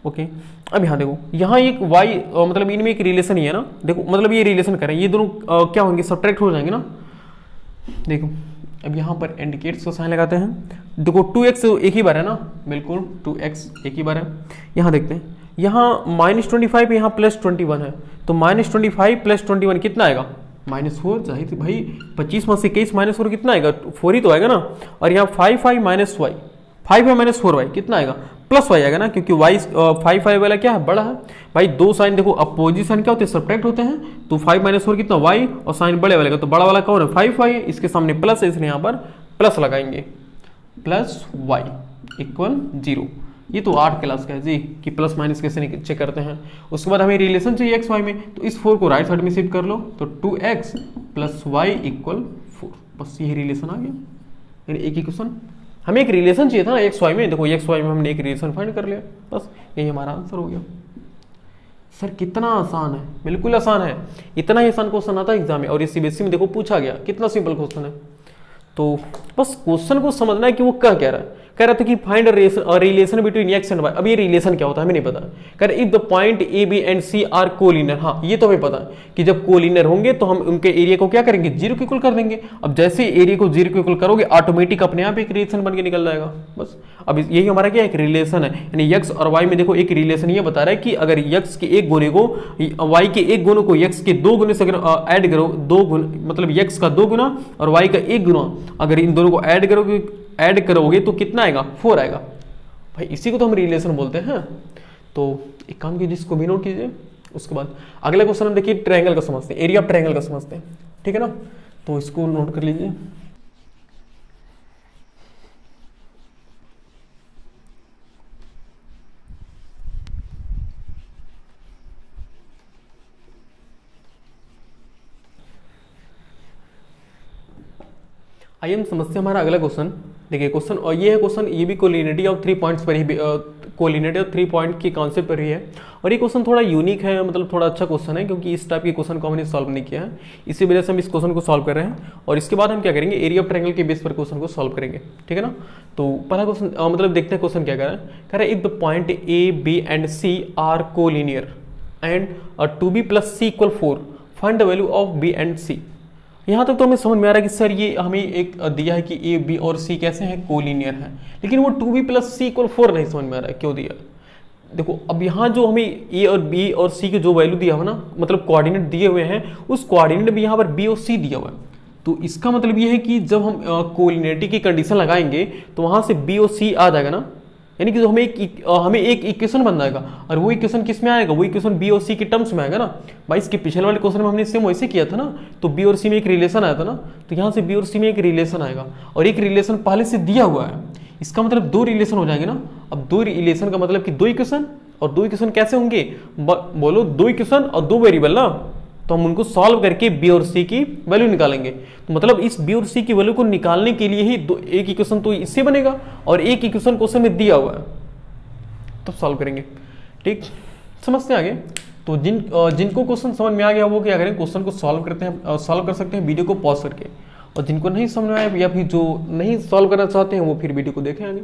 ओके। अब यहाँ देखो, यहाँ एक y मतलब इनमें एक रिलेशन ही है ना, देखो मतलब ये रिलेशन करें, ये दोनों क्या होंगे, सब्ट्रैक्ट हो जाएंगे ना। देखो अब यहाँ पर इंडिकेट्स को साइन लगाते हैं, देखो 2x एक ही बार है ना, बिल्कुल 2x एक ही बार है। यहाँ देखते हैं, यहाँ -25 यहाँ +21 है, तो -25 + 21 कितना आएगा -4, जाहिर थी भाई 25 में से 21 -4 कितना आएगा 4 ही तो आएगा ना। और यहाँ 5y माइनस 4y कितना आएगा +y आएगा ना, क्योंकि y 5 वाला क्या है, बड़ा है भाई। दो साइन देखो अपोजिट साइन क्या होते हैं, सब्ट्रैक्ट होते हैं, तो 5 - 4 कितना y, और साइन बड़े वाले का, तो बड़ा वाला कौन है 5y है, इसके सामने प्लस है, इसलिए यहाँ पर प्लस लगाएंगे, +y इक्वल 0। ये तो 8 क्लास का है जी, कि प्लस माइनस कैसे चेक करते हैं। उसके बाद हमें रिलेशन चाहिए x y में, तो इस 4 को राइट साइड में शिफ्ट कर लो, तो 2x + y इक्वल 4, बस यही रिलेशन आ गया। यानी एक ही क्वेश्चन, हमें एक रिलेशन चाहिए था ना x y में, देखो x y में हमने एक रिलेशन फाइंड कर लिया, बस यही हमारा आंसर हो गया। सर कितना आसान है, बिल्कुल आसान है, इतना ही आसान क्वेश्चन आता है एग्जाम में, और ये CBSE में देखो पूछा गया, कितना सिंपल क्वेश्चन है। तो बस क्वेश्चन को समझना है कि वो क्या कह रहा है। कह रहा था कि find relation between x and y। अब ये रिलेशन क्या होता है हमें नहीं पता। कह रहा if the point A B and C are collinear, हाँ ये तो हमें पता है कि जब कोलिनियर होंगे तो हम उनके एरिया को क्या करेंगे 0 के इक्वल कर देंगे। अब जैसे एरिया को 0 के इक्वल करोगे ऑटोमेटिक अपने आप एक रिलेशन बन के निकल जाएगा बस। अब यही हमारा क्या एक रिलेशन है, यानी x और y में देखो एक रिलेशन ये बता रहा है कि अगर x के एक गुने को y के एक गुने को x के 2 गुने से अगर ऐड करो, 2 गुना मतलब x का 2 गुना और y का 1 गुना, अगर इन दोनों को ऐड करोगे तो कितना आएगा 4 आएगा भाई। इसी को तो हम रिलेशन बोलते हैं। तो एक काम कीजिए, इसको भी नोट कीजिए। उसके बाद अगला क्वेश्चन हम देखिए ट्रायंगल का समझते हैं, एरिया ऑफ ट्रायंगल का समझते हैं, ठीक है ना। तो इसको नोट कर लीजिए। आइए हम समझते हैं हमारा अगला क्वेश्चन। देखिए क्वेश्चन, और ये है क्वेश्चन, ये भी कोलिनिटी ऑफ 3 पॉइंट्स पर ही, कोलिनिटी ऑफ 3 पॉइंट की कॉन्सेप्ट पर ही है। और ये क्वेश्चन थोड़ा यूनिक है, मतलब थोड़ा अच्छा क्वेश्चन है, क्योंकि इस टाइप के क्वेश्चन को हमने सॉल्व नहीं किया है, इसी वजह से हम इस क्वेश्चन को सॉल्व कर रहे हैं। और इसके बाद हम क्या करेंगे, एरिया ऑफ ट्रायंगल के बेस पर क्वेश्चन को सॉल्व करेंगे, ठीक है ना। तो पहला क्वेश्चन मतलब देखते हैं क्वेश्चन क्या कह रहा है। If the point A B and C are collinear and 2b + c = 4, find the value of b and c। यहाँ तक तो हमें समझ में आ रहा है कि सर ये हमें एक दिया है कि ए बी और सी कैसे हैं कोलिनियर हैं, लेकिन वो 2b + c = 4 नहीं समझ में आ रहा है क्यों दिया। देखो अब यहाँ जो हमें ए और बी और सी के जो वैल्यू दिया हुआ ना, मतलब कोऑर्डिनेट दिए हुए हैं, उस कोऑर्डिनेट में यहाँ पर बी और सी दिया हुआ है। तो इसका मतलब ये है कि जब हम कोलिनियरिटी की कंडीशन लगाएंगे तो वहाँ से बी और सी आ जाएगा ना, यानी कि हमें एक इक्वेशन बन जाएगा। और वो इक्वेशन किस में आएगा, वो इक्वेशन बी और सी के टर्म्स में आएगा ना। भाई इसके पिछले वाले क्वेश्चन में हमने सेम वैसे किया था ना, तो बी और सी में एक रिलेशन आया था ना, तो यहाँ से बी और सी में एक रिलेशन आएगा और एक रिलेशन पहले से दिया हुआ है। इसका मतलब दो रिलेशन हो जाएंगे ना। अब दो रिलेशन का मतलब कि दो इक्वेशन, और दो इक्वेशन कैसे होंगे, बोलो दो इक्वेशन और दो वेरिएबल ना, तो हम उनको सॉल्व करके बी और सी की वैल्यू निकालेंगे। तो मतलब इस बी और सी की वैल्यू को निकालने के लिए ही एक इक्वेशन तो इससे बनेगा और एक इक्वेशन क्वेश्चन में दिया हुआ है, तब सॉल्व करेंगे। ठीक, समझते हैं आगे। तो जिनको क्वेश्चन समझ में आ गया वो क्या करें, क्वेश्चन को सॉल्व कर सकते हैं वीडियो को पॉज करके, और जिनको नहीं समझ में आया या फिर जो नहीं सॉल्व करना चाहते हैं वो फिर वीडियो को देखें आगे।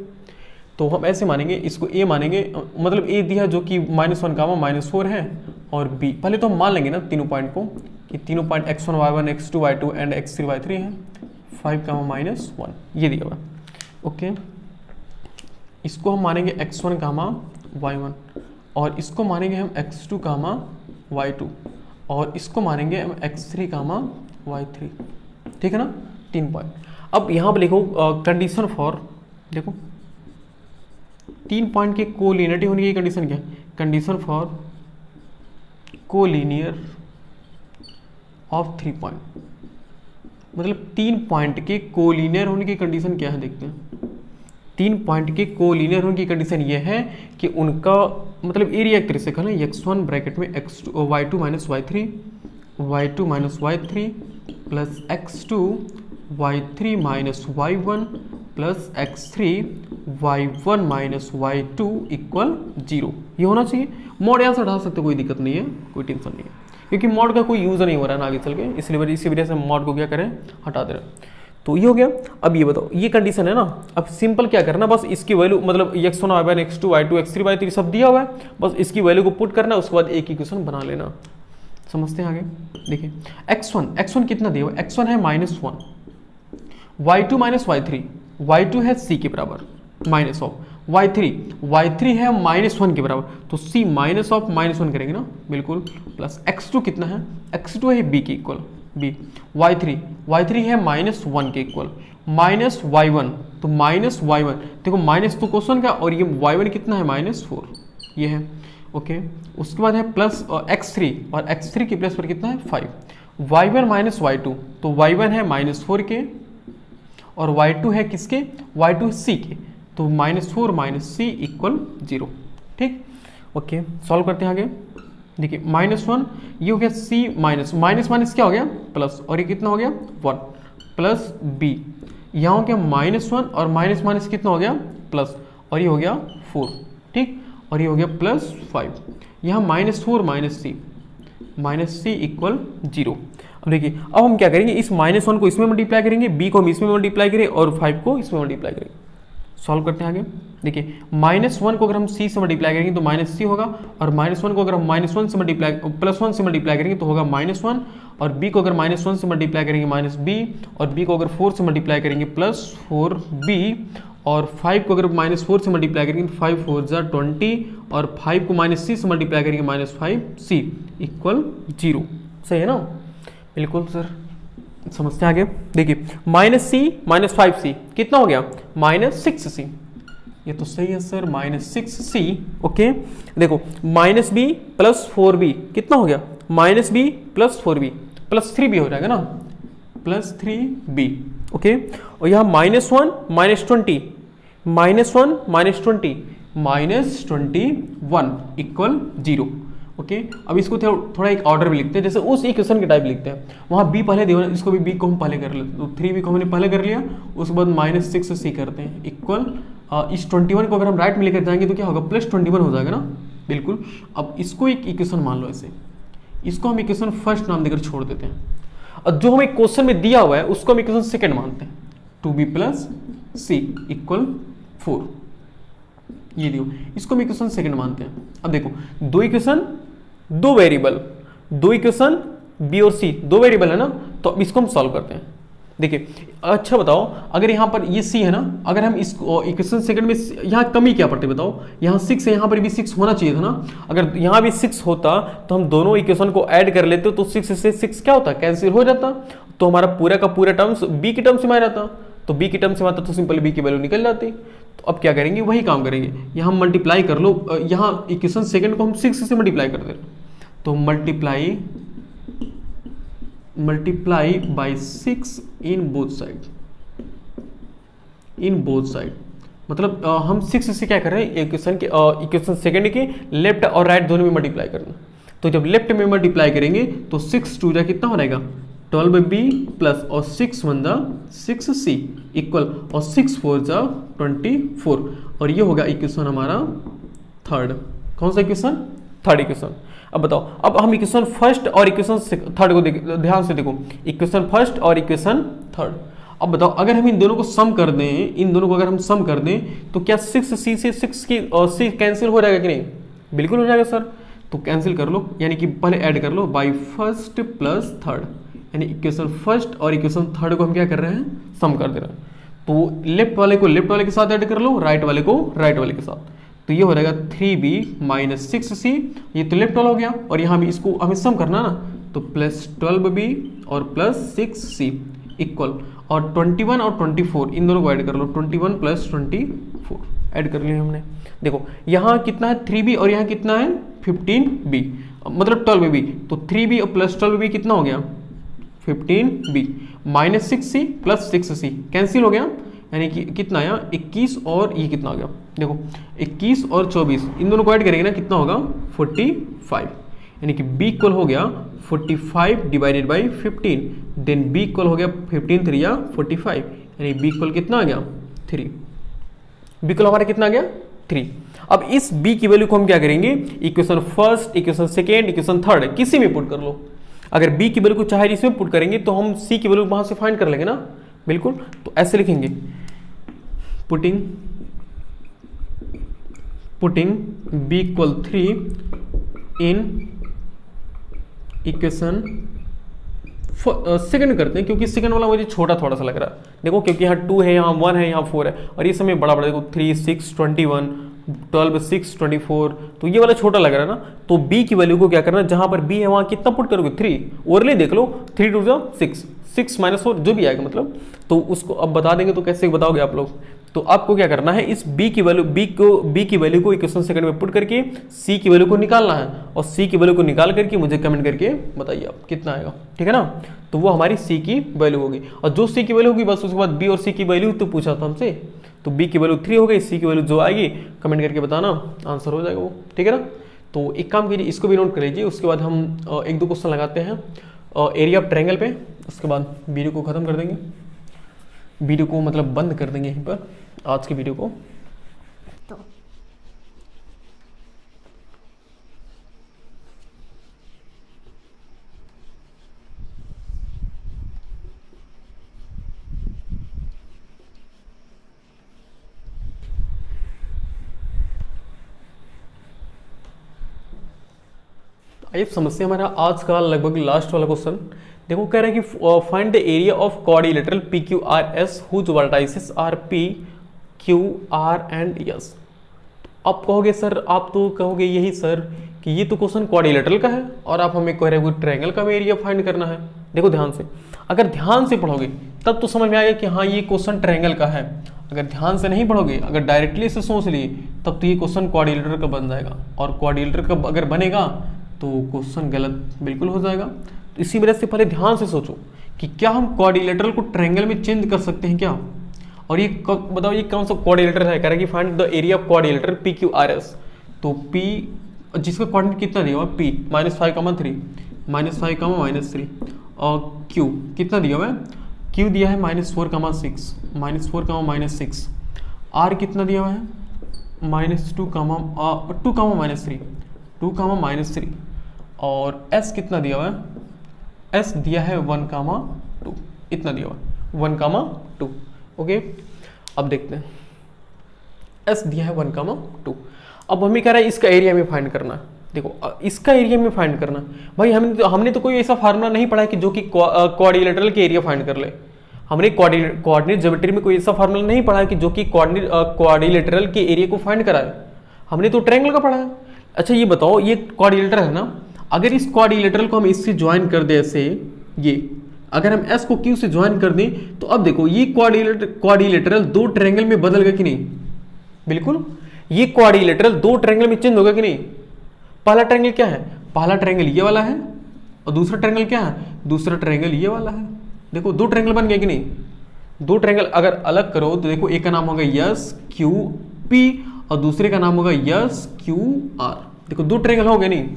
तो हम ऐसे मानेंगे, इसको ए मानेंगे, मतलब ए दिया जो कि -1 -4 है, और बी पहले तो हम मान लेंगे ना तीनों पॉइंट को कि तीनों point x1 y1 x2 y2 and x3 y3 है, 5 -1 ये दिया हुआ। ओके, इसको हम मानेंगे x1 y1, और इसको मानेंगे हम x2 y2, और इसको मानेंगे हम x3 y3। ठीक है ना, 3 पॉइंट। अब यहाँ पर लिखो कंडीशन फॉर, देखो 3 पॉइंट के कोलिनियरिटी होने की कंडीशन क्या है, condition for collinear of 3 point, मतलब 3 पॉइंट के कोलिनियर होने की कंडीशन क्या है, देखते हैं। 3 पॉइंट के कोलिनियर होने की कंडीशन ये है कि उनका मतलब एरिया एक तरह से कहना x1 ब्रैकेट में x2 y2 y3 y2 y3 plus x2 y3 y1 plus x3 y1 y2 equal 0। ये होना चाहिए। मॉड यहाँ से हटा सकते, कोई दिक्कत नहीं है, कोई टेंशन नहीं है, क्योंकि मॉड का कोई यूज़ नहीं हो रहा है ना आगे चल के, इसलिए इसी वजह से मॉड को क्या करें, हटा दे रहे हैं। तो ये हो गया। अब ये बताओ, ये कंडीशन है ना, अब सिंपल क्या करना, बस इसकी वैल्यू मतलब x1 y1 x2 y2 x3 y3 सब दिया हुआ है, बस इसकी वैल्यू को पुट करना है, उसके बाद एक इक्वेशन बना लेना। समझते हैं आगे। देखिए x1 कितना दिया हुआ, x1 है -1, y2 y3, y2 है c के बराबर, माइनस ऑफ y3 है -1 के बराबर, तो c माइनस ऑफ -1 करेंगे ना, बिल्कुल, प्लस x2 कितना है, x2 है b के इक्वल, b y3 है -1 के इक्वल, माइनस y1, तो माइनस y1, देखो माइनस तो क्वेश्चन का, और ये y1 कितना है -4, ये है। ओके, उसके बाद है प्लस x3, और x3 की प्लस पर कितना है 5, y1 y2, तो y1 है -4 के, और y2 है किसके, y2 है c के, तो -4 c इक्वल 0। ठीक, ओके, सॉल्व करते हैं आगे। देखिए -1 ये हो गया, c माइनस क्या हो गया, प्लस, और ये कितना हो गया 1, प्लस b, यहाँ हो गया -1 और माइनस कितना हो गया, प्लस, और ये हो गया 4। ठीक, और ये हो गया +5, यहाँ -4 c इक्वल 0। अब देखिए, अब हम क्या करेंगे, इस -1 को इसमें मल्टीप्लाई करेंगे, b को हम इसमें मल्टीप्लाई करें, और 5 को इसमें मल्टीप्लाई करेंगे। सॉल्व करते हैं आगे। देखिए -1 को अगर हम c से मल्टीप्लाई करेंगे तो -c होगा, और -1 को अगर हम -1 से मल्टीप्लाई +1 से मल्टीप्लाई करेंगे तो होगा -1, और b को अगर -1 से मल्टीप्लाई करेंगे -b, और b को अगर 4 से मल्टीप्लाई करेंगे +4b, और 5 को अगर -4 से मल्टीप्लाई करेंगे तो 5 4 जा 20, और 5 को -c से मल्टीप्लाई करेंगे -5c इक्वल 0। सही है ना, बिल्कुल सर, समझते हैं आगे। देखिए -c -5c कितना हो गया, -6c, ये तो सही है सर, -6c। ओके, देखो -b + 4b कितना हो गया, -b + 4b + 3b हो जाएगा ना, +3b। ओके, और यहाँ -1 -21 इक्वल 0। ओके, अब इसको थोड़ा एक ऑर्डर में लिखते हैं, जैसे उस इक्वेशन के टाइप लिखते हैं। वहाँ b पहले दिया, इसको भी b को हम पहले कर लेते हैं, तो 3b को हमने पहले कर लिया, उसके बाद -6c करते हैं इक्वल, इस 21 को अगर हम राइट में लेकर जाएंगे तो क्या होगा, +21 हो जाएगा ना, बिल्कुल। अब इसको एक इक्वेशन मान लो ऐसे, इसको हम इक्वेशन फर्स्ट नाम देकर छोड़ देते हैं, और जो हमें क्वेश्चन में दिया हुआ है उसको हम इक्वेशन सेकंड मानते हैं, 2b + c इक्वल 4, ये दियो, इसको हम इक्वेशन सेकंड मानते हैं। अब देखो दो इक्वेशन b और c दो वेरिएबल है ना, तो अब इसको हम सॉल्व करते हैं। देखिए अच्छा बताओ, अगर यहाँ पर ये सी है ना, अगर हम इस इक्वेशन सेकंड में यहाँ कमी क्या पड़ती है बताओ, यहाँ 6 है, यहाँ पर भी 6 होना चाहिए था ना। अगर यहाँ भी 6 होता तो हम दोनों इक्वेशन को ऐड कर लेते तो 6 से 6 क्या होता, कैंसिल हो जाता, तो हमारा पूरा का पूरा टर्म्स बी की टर्म्स में आ जाता। तो बी की टर्म्स में आता तो सिंपल बी की वैल्यू निकल जाती। तो अब क्या करेंगे, वही काम करेंगे, यहाँ मल्टीप्लाई कर लो, यहाँ इक्वेशन सेकंड को हम 6 से मल्टीप्लाई कर दे, तो multiply by 6 in both side, मतलब हम 6 से क्या कर रहे हैं, इक्वेशन सेकंड के लेफ्ट और राइट दोनों में मल्टीप्लाई करना। तो जब लेफ्ट में मल्टीप्लाई करेंगे तो 6 2 जा कितना हो जाएगा 12b प्लस और 6 1 जा 6c इक्वल और 6 4 जा 24, और ये होगा इक्वेशन हमारा थर्ड। कौन सा इक्वेशन, थर्ड इक्वेशन। अब बताओ, अब हम इक्वेशन फर्स्ट और इक्वेशन थर्ड को ध्यान से देखो, इक्वेशन फर्स्ट और इक्वेशन थर्ड। अब बताओ अगर हम इन दोनों को सम कर दें, इन दोनों को अगर हम सम कर दें तो क्या 6c से 6 की c कैंसिल हो जाएगा कि नहीं, बिल्कुल हो जाएगा सर। तो कैंसिल कर लो, यानी कि पहले ऐड कर लो बाई फर्स्ट प्लस थर्ड, यानी इक्वेशन फर्स्ट और इक्वेशन थर्ड को हम क्या कर रहे हैं, सम कर दे रहे हैं। तो लेफ्ट वाले को लेफ्ट वाले के साथ ऐड कर लो, राइट वाले को राइट वाले के साथ, तो ये हो जाएगा 3b माइनस 6c, ये तो लेफ्ट वाला हो गया, और यहाँ भी इसको हमें सम करना ना, तो प्लस 12b और प्लस 6c इक्वल, और 21 और 24 इन दोनों को ऐड कर लो, 21 प्लस 24 ऐड कर लिया हमने। देखो यहाँ कितना है 3b और यहाँ कितना है 15b, मतलब 12b, तो 3b और प्लस 12b कितना हो गया 15b minus 6c plus 6c cancel हो गया, यानी कि कितना आया 21, और ये कितना हो गया, देखो 21 और 24 इन दोनों को ऐड करेंगे ना, कितना होगा 45, यानी कि b इक्वल हो गया 45 divided by 15, then b equal हो गया 15 3 या 45, यानी b इक्वल कितना आ गया 3, b इक्वल हमारा कितना आ गया 3। अब इस b की वैल्यू को हम क्या करेंगे, equation first, equation second, equation third किसी में पुट कर लो। अगर b की वैल्यू को चाहे इसमें पुट करेंगे तो हम c की वैल्यू वहां से फाइंड कर लेंगे ना, बिल्कुल। तो ऐसे लिखेंगे, putting b equal 3 in equation second करते हैं, क्योंकि सेकंड वाला मुझे छोटा थोड़ा सा लग रहा है। देखो क्योंकि यहाँ 2 है, यहाँ 1 है, यहाँ 4 है, और ये समय बड़ा बड़ा, देखो 3 6 21 12 6 24, तो ये वाला छोटा लग रहा है ना। तो b की वैल्यू को क्या करना, जहां पर b है वहां कितना पुट करोगे 3, ओवरले देख लो 3 2 6 6 माइनस 4 जो भी आएगा, मतलब तो उसको अब बता देंगे, तो कैसे बताओगे आप लोग। तो आपको क्या करना है, इस b की वैल्यू को इक्वेशन सेकंड में पुट करके c की वैल्यू को निकालना है, और c की वैल्यू को निकाल करके मुझे कमेंट करके बताइए आप कितना आएगा, ठीक है ना। तो वो हमारी c की वैल्यू होगी, और जो c की वैल्यू होगी बस उसके बाद b और c की वैल्यू तो पूछा था हमसे, तो b की वैल्यू 3 हो गई, c की वैल्यू जो आएगी कमेंट करके बताना, आंसर हो जाएगा वो, ठीक है ना। तो एक काम कीजिए, इसको भी नोट कर लीजिए, उसके बाद हम एक दो क्वेश्चन लगाते हैं एरिया ऑफ ट्रायंगल पे, उसके बाद वीडियो को खत्म कर देंगे, वीडियो को मतलब बंद कर देंगे यहीं पर आज की वीडियो को। तो आइए समस्या हमारा आज का लगभग लास्ट वाला क्वेश्चन। देखो कह रहा है कि find the area of quadrilateral PQRS whose vertices are P Q R and S। आप कहोगे सर, आप तो कहोगे यही सर कि ये तो क्वेश्चन क्वाड्रिलेटरल का है और आप हमें कह रहे हो ट्रायंगल का भी एरिया फाइंड करना है। देखो ध्यान से, अगर ध्यान से पढ़ोगे तब तो समझ में आएगा कि हाँ ये क्वेश्चन ट्रायंगल का है। अगर ध्यान से नहीं पढ़ोगे, अगर डायरेक्टली से सोच लिए, तब तो ये क्वेश्चन क्वाड्रिलेटरल का बन जाएगा, और क्वाड्रिलेटरल का अगर बनेगा तो क्वेश्चन गलत बिल्कुल हो जाएगा। तो इसी वजह से पहले ध्यान से सोचो कि क्या हम क्वाड्रिलेटरल को ट्रायंगल में चेंज कर सकते हैं क्या। और ये बताओ ये कौन सा क्वाड्रिलेटरल है, कह रहा है कि find the area of quadrilateral PQRS। तो P जिसका कोऑर्डिनेट कितना दिया हुआ P -5, -3 और Q कितना दिया हुआ है, Q दिया है -4, -6 R कितना दिया हुआ है -2, -3 और S कितना दिया हुआ है, S दिया है 1, 2 इतना दिया हुआ है 1, 2। ओके अब देखते हैं, S दिया है 1, 2। अब हमें कह रहा है इसका एरिया में फाइंड करना। देखो इसका एरिया में फाइंड करना भाई, हमने तो कोई ऐसा फार्मूला नहीं पढ़ा है कि जो कि क्वाड्रिलेटरल के एरिया फाइंड कर ले। हमने कोऑर्डिनेट ज्योमेट्री में कोई ऐसा फॉर्मूला नहीं पढ़ा है कि जो कि क्वाड्रिलेटरल के एरिया को फाइंड कराए। हमने तो ट्रायंगल का पढ़ा है। अच्छा ये बताओ, ये क्वाड्रिलेटरल है ना, अगर इस क्वाड्रिलेटरल को हम इससे ज्वाइन कर दे ऐसे, ये अगर हम एस को क्यू से ज्वाइन कर दें तो अब देखो ये क्वाड्रिलेटरल दो ट्रायंगल में बदल गया कि नहीं? बिल्कुल, ये क्वाड्रिलेटरल दो ट्रायंगल में चेंज होगा कि नहीं? पहला ट्रायंगल क्या है? पहला ट्रायंगल ये वाला है और दूसरा ट्रायंगल क्या है? दूसरा ट्रायंगल ये वाला है। देखो दो ट्रायंगल बन गए कि नहीं? दो ट्रायंगल अगर अलग करो तो देखो एक का नाम होगा यस क्यू पी और दूसरे का नाम होगा यस क्यू आर। देखो दो ट्रायंगल हो गए नहीं?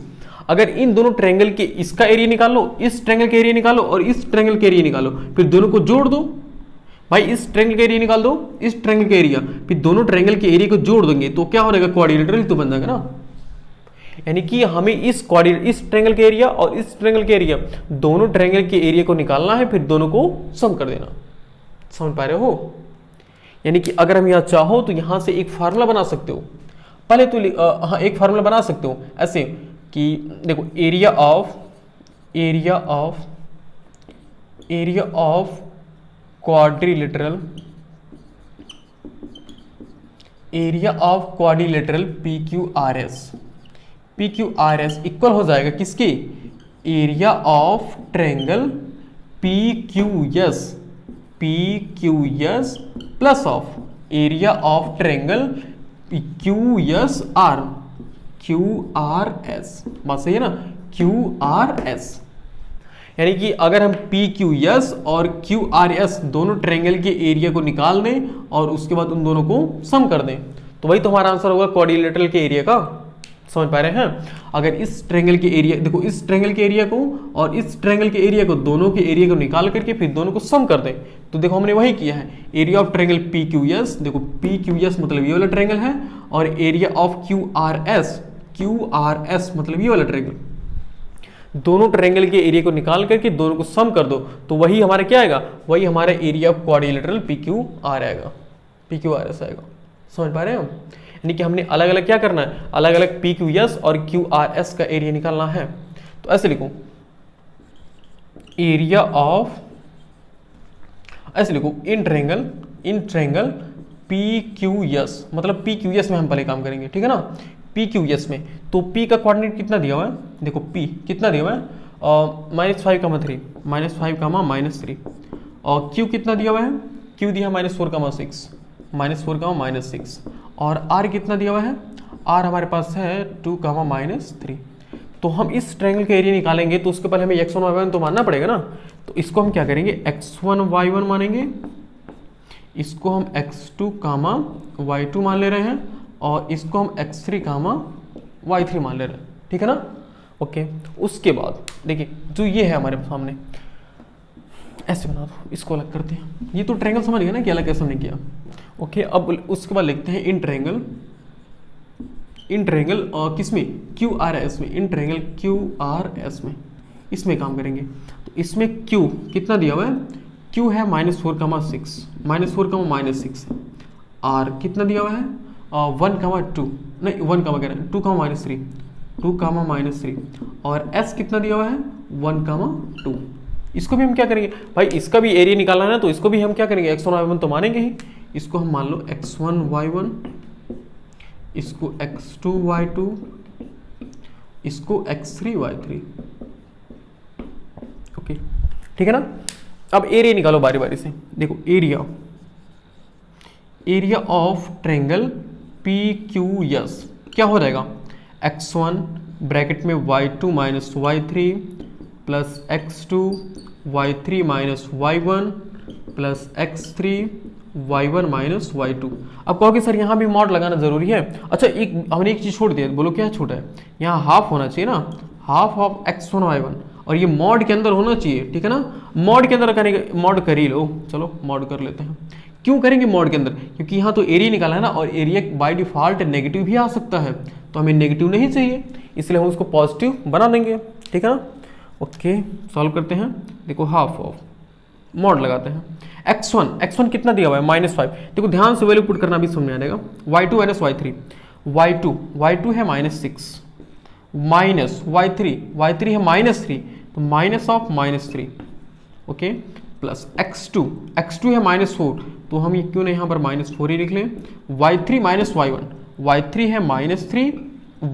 अगर इन दोनों ट्रायंगल के इसका एरिया निकालो, इस ट्रायंगल का एरिया निकालो और इस ट्रायंगल का एरिया निकालो, फिर दोनों को जोड़ दो। भाई इस ट्रायंगल का एरिया निकाल दो, इस ट्रायंगल का एरिया, फिर दोनों ट्रायंगल के एरिया को जोड़ देंगे तो क्या हो जाएगा? क्वाड्रिलेटरल तो बन जाएगा ना। यानी कि हमें इस ट्रायंगल के एरिया और इस ट्रायंगल के एरिया, दोनों ट्रायंगल के एरिया को निकालना है, फिर दोनों को सम कर देना। समझ पा रहे हो? यानी कि अगर हम यहां चाहो तो यहां से एक फार्मूला बना सकते हो। पहले तो हाँ एक फार्मूला बना सकते हो ऐसे कि देखो area of quadrilateral P Q R S equal हो जाएगा किसके? Area of triangle P Q S plus of area of triangle Q R S. बात सही है ना? Q R S. यानी कि अगर हम पी क्यू एस और क्यू आर एस दोनों ट्रायंगल के एरिया को निकाल दें और उसके बाद उन दोनों को सम कर दें तो वही तो हमारा आंसर होगा क्वाड्रिलेटरल के एरिया का। समझ पा रहे हैं? अगर इस ट्रायंगल के एरिया, देखो इस ट्रायंगल के एरिया को और इस ट्रायंगल के एरिया को, दोनों के एरिया को निकाल करके फिर दोनों को सम कर दें तो देखो हमने वही किया है। Area of triangle P Q S, देखो पी क्यू एस मतलब ये वाला ट्रायंगल है और area of Q R S मतलब ये वाला ट्रायंगल। दोनों ट्रायंगल के एरिया को निकाल करके दोनों को सम कर दो तो वही हमारा क्या आएगा? वही हमारा area of quadrilateral P Q R आएगा, पी क्यू आर एस आएगा। समझ पा रहे हैं हम? यानी कि हमने अलग अलग क्या करना है? अलग अलग पी क्यू एस और क्यू आर एस का एरिया निकालना है। तो ऐसे लिखो एरिया ऑफ, ऐसे लिखो in triangle P Q S, मतलब पी क्यू एस में हम पहले काम करेंगे, ठीक है ना? पी क्यू एस में तो पी का कोऑर्डिनेट कितना दिया हुआ है? देखो पी कितना दिया हुआ है? -5,3 -5, और क्यू कितना दिया हुआ है? क्यू दिया -4,6 और आर कितना दिया हुआ है? आर हमारे पास है 2, तो हम इस ट्रायंगल का एरिया निकालेंगे तो उसके पहले हमें x1 y1 तो मानना पड़ेगा ना। तो इसको हम क्या करेंगे? x1 y1 मानेंगे, इसको हम x2 y2 मान ले रहे हैं और इसको हम x3 y3 मान ले रहे हैं, ठीक है ना? ओके, उसके बाद देखिए जो ये है हमारे सामने, ऐसे बना दो, इसको अलग करते हैं। ये तो ट्रायंगल समझ गया ना कि अलग कैसे हमने किया। ओके, अब उसके बाद लिखते हैं इन ट्रायंगल किसमें? क्यू आर एस में, in triangle Q R S में, इसमें काम करेंगे। तो इसमें क्यू कितना दिया हुआ है? क्यू है -4,6 आर कितना दिया हुआ है? 1,2 नहीं 1, 2,-3 और एस कितना दिया हुआ है? 1,2। इसको भी हम क्या करेंगे भाई? इसका भी एरिया निकालना है ना, तो इसको भी हम क्या करेंगे? x1 y1 तो मानेंगे ही। इसको हम मान लो x1 y1, इसको x2 y2, इसको x3 y3। ओके, ठीक है ना? अब एरिया निकालो बारी बारी से। देखो area of triangle P Q S क्या हो जाएगा? x1 ब्रैकेट में y2 y3 plus x2 y3 y1 plus x3 y1 y2। अब कहोगे सर यहाँ भी मॉड लगाना जरूरी है। अच्छा, हमने एक चीज छोड़ दिया, बोलो क्या छोटा है? यहाँ हाफ होना चाहिए ना, हाफ ऑफ x1 y1, और ये मॉड के अंदर होना चाहिए, ठीक है ना? मॉड के अंदर करेंगे, मॉड कर ही लो, चलो मॉड कर लेते हैं। क्यों करेंगे मॉड के अंदर? क्योंकि यहाँ तो एरिया निकाला है ना, और एरिया बाय डिफॉल्ट नेगेटिव भी आ सकता है, तो हमें नेगेटिव नहीं चाहिए, इसलिए हम उसको पॉजिटिव बना देंगे, ठीक है ना? ओके, सॉल्व करते हैं। देखो हाफ ऑफ, मॉड लगाते हैं। x1 कितना दिया हुआ है? -5। देखो ध्यान से वैल्यू पुट करना भी समझ में आ जाएगा। y2 - y3, y2 है -6 माइनस y3 है -3, तो minus of -3, okay, plus x2 है -4, तो हम ये क्यों नहीं यहाँ पर -4 ही लिख लें। y3 माइनस y1, y3 है -3,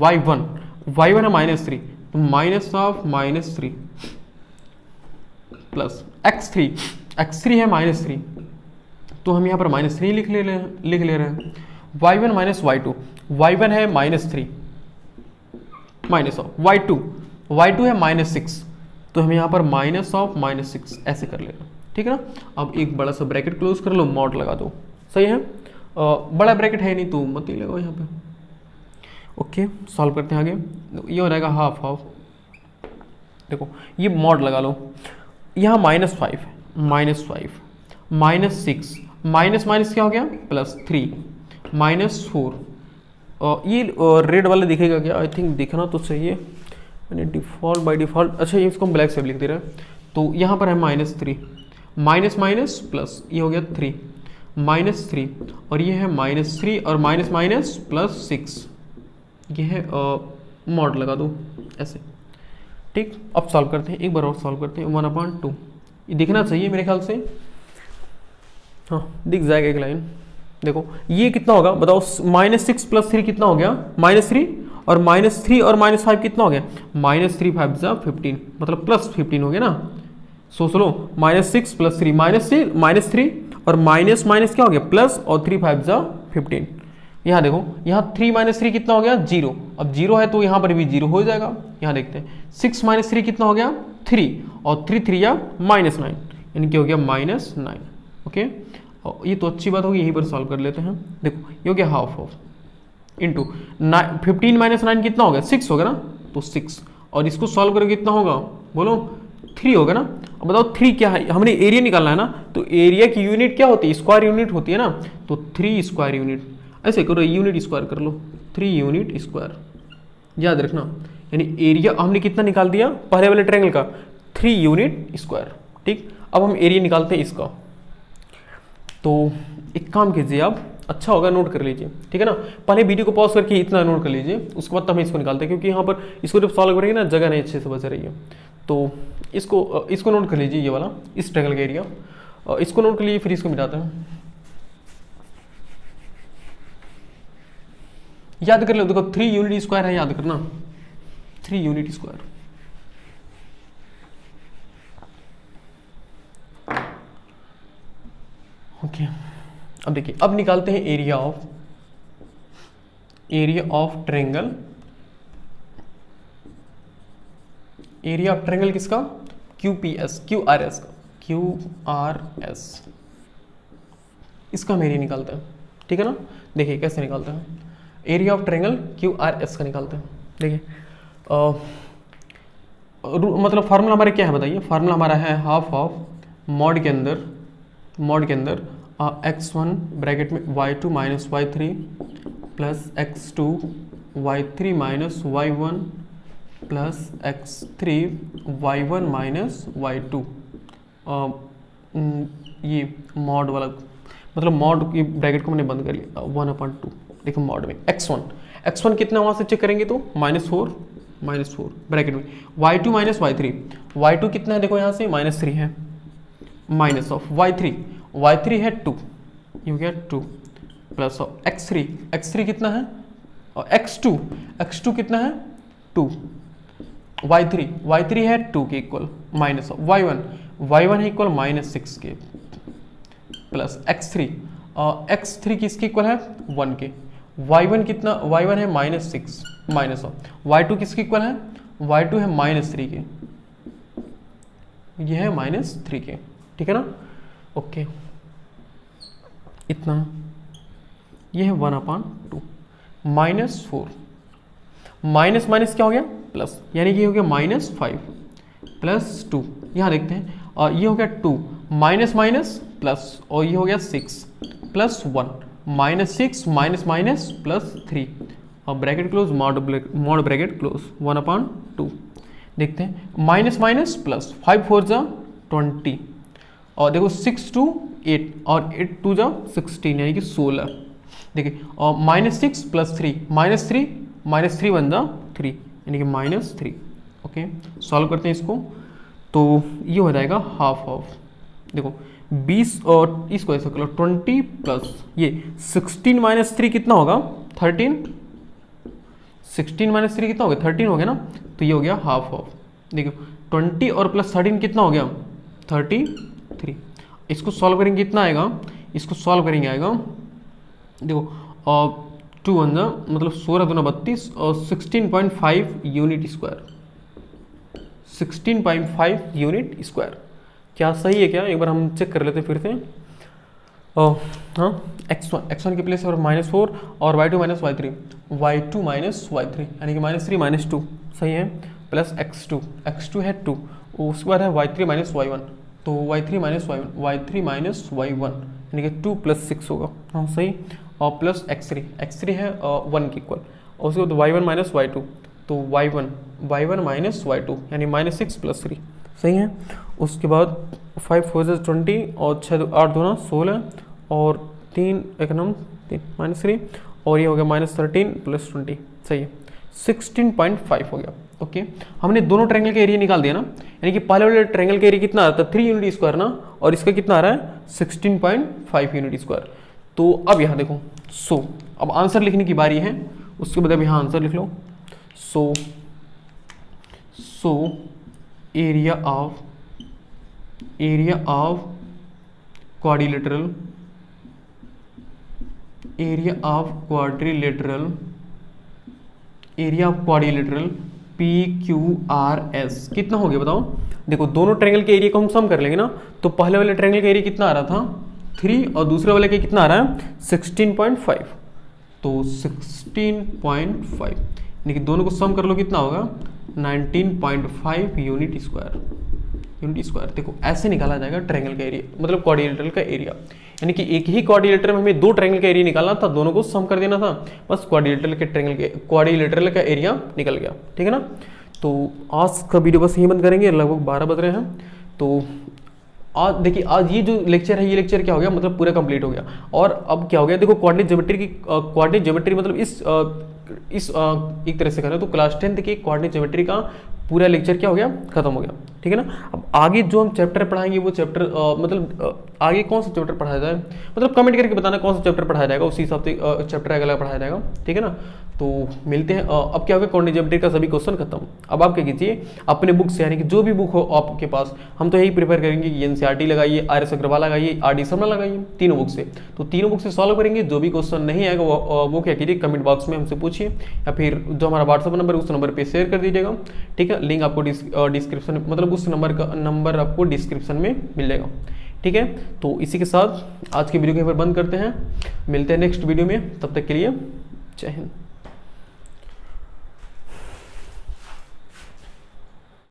y1 है -3, तो -3 प्लस x3 है -3, तो हम यहाँ पर -3 लिख ले रहे हैं। y1 माइनस y2, y1 है -3 माइनस ऑफ y2 है -6, तो हम यहाँ पर -6 ऐसे कर ले रहे हैं, ठीक है ना। अब एक बड़ा सा ब्रैकेट क्लोज कर लो, मॉड लगा दो, सही है। बड़ा ब्रैकेट है नहीं तो मत ही लगाओ यहाँ पे। ओके, सॉल्व करते हैं आगे। ये हो जाएगा हाफ, देखो ये मॉड लगा लो, यहाँ -5 -6 माइनस क्या हो गया, +3 -4। ये रेड वाला दिखेगा क्या, आई थिंक दिखना तो चाहिए, मैंने डिफ़ॉल्ट बाय डिफ़ॉल्ट, अच्छा ये इसको हम ब्लैक से लिख दे रहे हैं। तो यहाँ पर है -3 माइनस प्लस, ये हो गया 3 -3, और ये है -3 और माइनस +6, ये है मॉड लगा दो ऐसे, ठीक। अब सॉल्व करते हैं, एक बार और सॉल्व करते हैं। 1/2 ये दिखना चाहिए मेरे ख्याल से, हाँ दिख जाएगा एक लाइन। देखो ये कितना होगा बताओ, -6 + 3 कितना हो गया, -3, और -3 और -5 कितना हो गया, -3 5 जा 15, मतलब +15 हो गया ना। सोच लो, -6 + 3 -3 और माइनस क्या हो गया, प्लस, और 3 5 जा 15। यहाँ देखो, यहाँ 3 - 3 कितना हो गया, 0। अब 0 है तो यहाँ पर भी 0 हो जाएगा। यहाँ देखते हैं 6 - 3 कितना हो गया, 3, और 3 3 या -9, यानी कि हो गया -9। ओके, और ये तो अच्छी बात होगी, यहीं पर सॉल्व कर लेते हैं। देखो ये हो गया हाफ इंटू 15 - 9 कितना होगा, 6 होगा ना, तो 6, और इसको सॉल्व करके कितना होगा बोलो, 3 होगा ना। अब बताओ 3 क्या है, हमने एरिया निकालना है ना, तो एरिया की यूनिट क्या होती है, स्क्वायर यूनिट होती है ना, तो 3 स्क्वायर यूनिट, ऐसे करो, यूनिट स्क्वायर कर लो, 3 यूनिट स्क्वायर, याद रखना। यानी एरिया हमने कितना निकाल दिया पहले वाले ट्रायंगल का, 3 यूनिट स्क्वायर, ठीक। अब हम एरिया निकालते हैं इसका, तो एक काम कीजिए आप, अच्छा होगा नोट कर लीजिए, ठीक है ना। पहले वीडियो को पॉज करके इतना नोट कर लीजिए, उसके बाद तो हम इसको निकालते हैं, क्योंकि यहाँ पर इसको जब सॉल्व करेंगे ना जगह नहीं अच्छे से बच रही है। तो इसको नोट कर लीजिए, ये वाला इस ट्रायंगल का एरिया, इसको नोट कर लीजिए, फिर इसको मिटाते हैं। याद कर लो, देखो 3 यूनिट स्क्वायर है, याद करना 3 यूनिट स्क्वायर। ओके, अब देखिए, अब निकालते हैं area of triangle. Area of triangle किसका, QRS इसका हम एरिया निकालते हैं, ठीक है ना। देखिए कैसे निकालते हैं, एरिया ऑफ ट्रायंगल QRS का निकालते हैं। देखिए मतलब फार्मूला हमारे क्या है बताइए, फार्मूला हमारा है हाफ ऑफ मॉड के अंदर x1 ब्रैकेट में y2 minus y3 plus x2 y3 minus y1 plus x3 y1 minus y2। ये मॉड वाला मतलब मॉड की ब्रैकेट को मैंने बंद कर लिया, 1/2। देखो मॉड में x1 कितना वहाँ से चेक करेंगे तो -4 ब्रैकेट में y2 माइनस y3 कितना है, देखो यहाँ से -3 है, माइनस ऑफ y3 है 2, ये हो गया 2, प्लस ऑफ x3 कितना है, और x2 कितना है 2, y3 है 2 के इक्वल, माइनस ऑफ y1 है इक्वल -6 के, प्लस x3 किसके इक्वल है 1 के, y1 है -6, माइनस ऑफ y2 किसके इक्वल है, y2 है -3 के, ये है -3 के, ठीक है ना। ओके इतना, ये है 1/2 -4, माइनस क्या हो गया प्लस, यानी कि ये हो गया -5 प्लस 2। यहाँ देखते हैं, और ये हो गया 2 माइनस प्लस, और ये हो गया 6 प्लस 1 -6 माइनस प्लस 3, और bracket close, mod bracket close 1/2। देखते हैं माइनस प्लस 5 4 जा 20, और देखो 6 2 8 और 8 2 जा 16, यानी कि 16। देखिए और -6 प्लस 3 -3 1 जा 3, यानी कि -3। ओके सॉल्व करते हैं इसको, तो ये हो जाएगा हाफ ऑफ देखो 20 और इसको ऐसा करो 20 प्लस ये 16 माइनस 3 कितना होगा 13, 16 माइनस 3 कितना हो गया 13 हो गया ना, तो ये हो गया हाफ ऑफ। देखो 20 और प्लस 13 कितना हो गया 33। इसको सॉल्व करेंगे कितना आएगा, इसको सॉल्व करेंगे आएगा देखो 2 1 मतलब 16 दूना 32 और 16.5 यूनिट स्क्वायर, 16.5 यूनिट स्क्वायर। क्या सही है क्या, एक बार हम चेक कर लेते हैं फिर से। हाँ x1 के प्लेस पर -4 और y2 माइनस y3 यानी कि -3 -2 सही है, प्लस x2 है 2, उसके बाद है y3 माइनस y1, तो y3 माइनस y1 यानी कि 2 + 6 होगा, हाँ सही, और प्लस x3 है 1 के इक्वल, और उसके बाद y1 माइनस y2, तो y1 माइनस y2 यानी -6 + 3 सही है। उसके बाद 5 4 20 और 6 8 2 16 और 3 1 9 3 -3 और ये हो गया -13 + 20 सही है, 16.5 हो गया। ओके हमने दोनों ट्रायंगल का एरिया निकाल दिया ना, यानी कि पहले वाले ट्रायंगल का एरिया कितना आ रहा था 3 यूनिट स्क्वायर ना, और इसका कितना आ रहा है 16.5 यूनिट स्क्वायर। तो अब यहाँ देखो अब आंसर लिखने की बारी है, उसके बाद अब यहाँ आंसर लिख लो। So area of quadrilateral PQRS कितना हो गया बताओ। देखो दोनों ट्रायंगल के एरिया को हम सम कर लेंगे ना, तो पहले वाले ट्रायंगल का एरिया कितना आ रहा था 3 और दूसरे वाले के कितना आ रहा है 16.5, तो 16.5 यानी कि दोनों को सम कर लो कितना होगा 19.5 यूनिट स्क्वायर। देखो ऐसे निकाला जाएगा ट्रायंगल का एरिया, मतलब क्वाड्रिलेटरल का एरिया, यानी कि एक ही क्वाड्रिलेटरल में हमें 2 ट्रायंगल का एरिया निकालना था, दोनों को सम कर देना था, बस क्वाड्रिलेटरल का एरिया निकल गया, ठीक है ना। तो आज का वीडियो बस यहीं बंद करेंगे, लगभग 12 बज रहे हैं। तो आज देखिए, आज ये जो लेक्चर है, ये लेक्चर क्या हो गया, मतलब पूरा कंप्लीट हो गया। और अब क्या हो गया, देखो कोऑर्डिनेट ज्योमेट्री मतलब इस एक तरह से करें तो क्लास 10th की कोऑर्डिनेट ज्योमेट्री का पूरा लेक्चर क्या हो गया, खत्म हो गया, ठीक है ना। अब आगे जो हम चैप्टर पढ़ाएंगे वो चैप्टर मतलब आगे कौन सा चैप्टर पढ़ाया जाए, मतलब कमेंट करके बताना कौन सा चैप्टर पढ़ाया जाएगा, उसी हिसाब से चैप्टर अगला पढ़ाया जाएगा, ठीक है ना। तो मिलते हैं। अब क्या होगा, कोऑर्डिनेट ज्योमेट्री का सभी क्वेश्चन खत्म। अब आप क्या कीजिए, अपने बुक से, यानी कि जो भी बुक हो आपके पास, हम तो यही प्रेफर करेंगे कि NCERT लगाइए, RS अग्रवाल लगाइए, RD शर्मा लगाइए, तीनों बुक से। तो तीनों बुक से सॉल्व करेंगे, जो भी क्वेश्चन नहीं आएगा वो क्या कीजिए, कमेंट बॉक्स में हमसे पूछिए, या फिर जो हमारा व्हाट्सअप नंबर है उस नंबर पर शेयर कर दीजिएगा, ठीक है। लिंक आपको डिस्क्रिप्शन, मतलब उस नंबर आपको डिस्क्रिप्शन में मिल जाएगा, ठीक है। तो इसी के साथ आज की वीडियो को यहाँ पर बंद करते हैं, मिलते हैं नेक्स्ट वीडियो में, तब तक के लिए जय हिंद।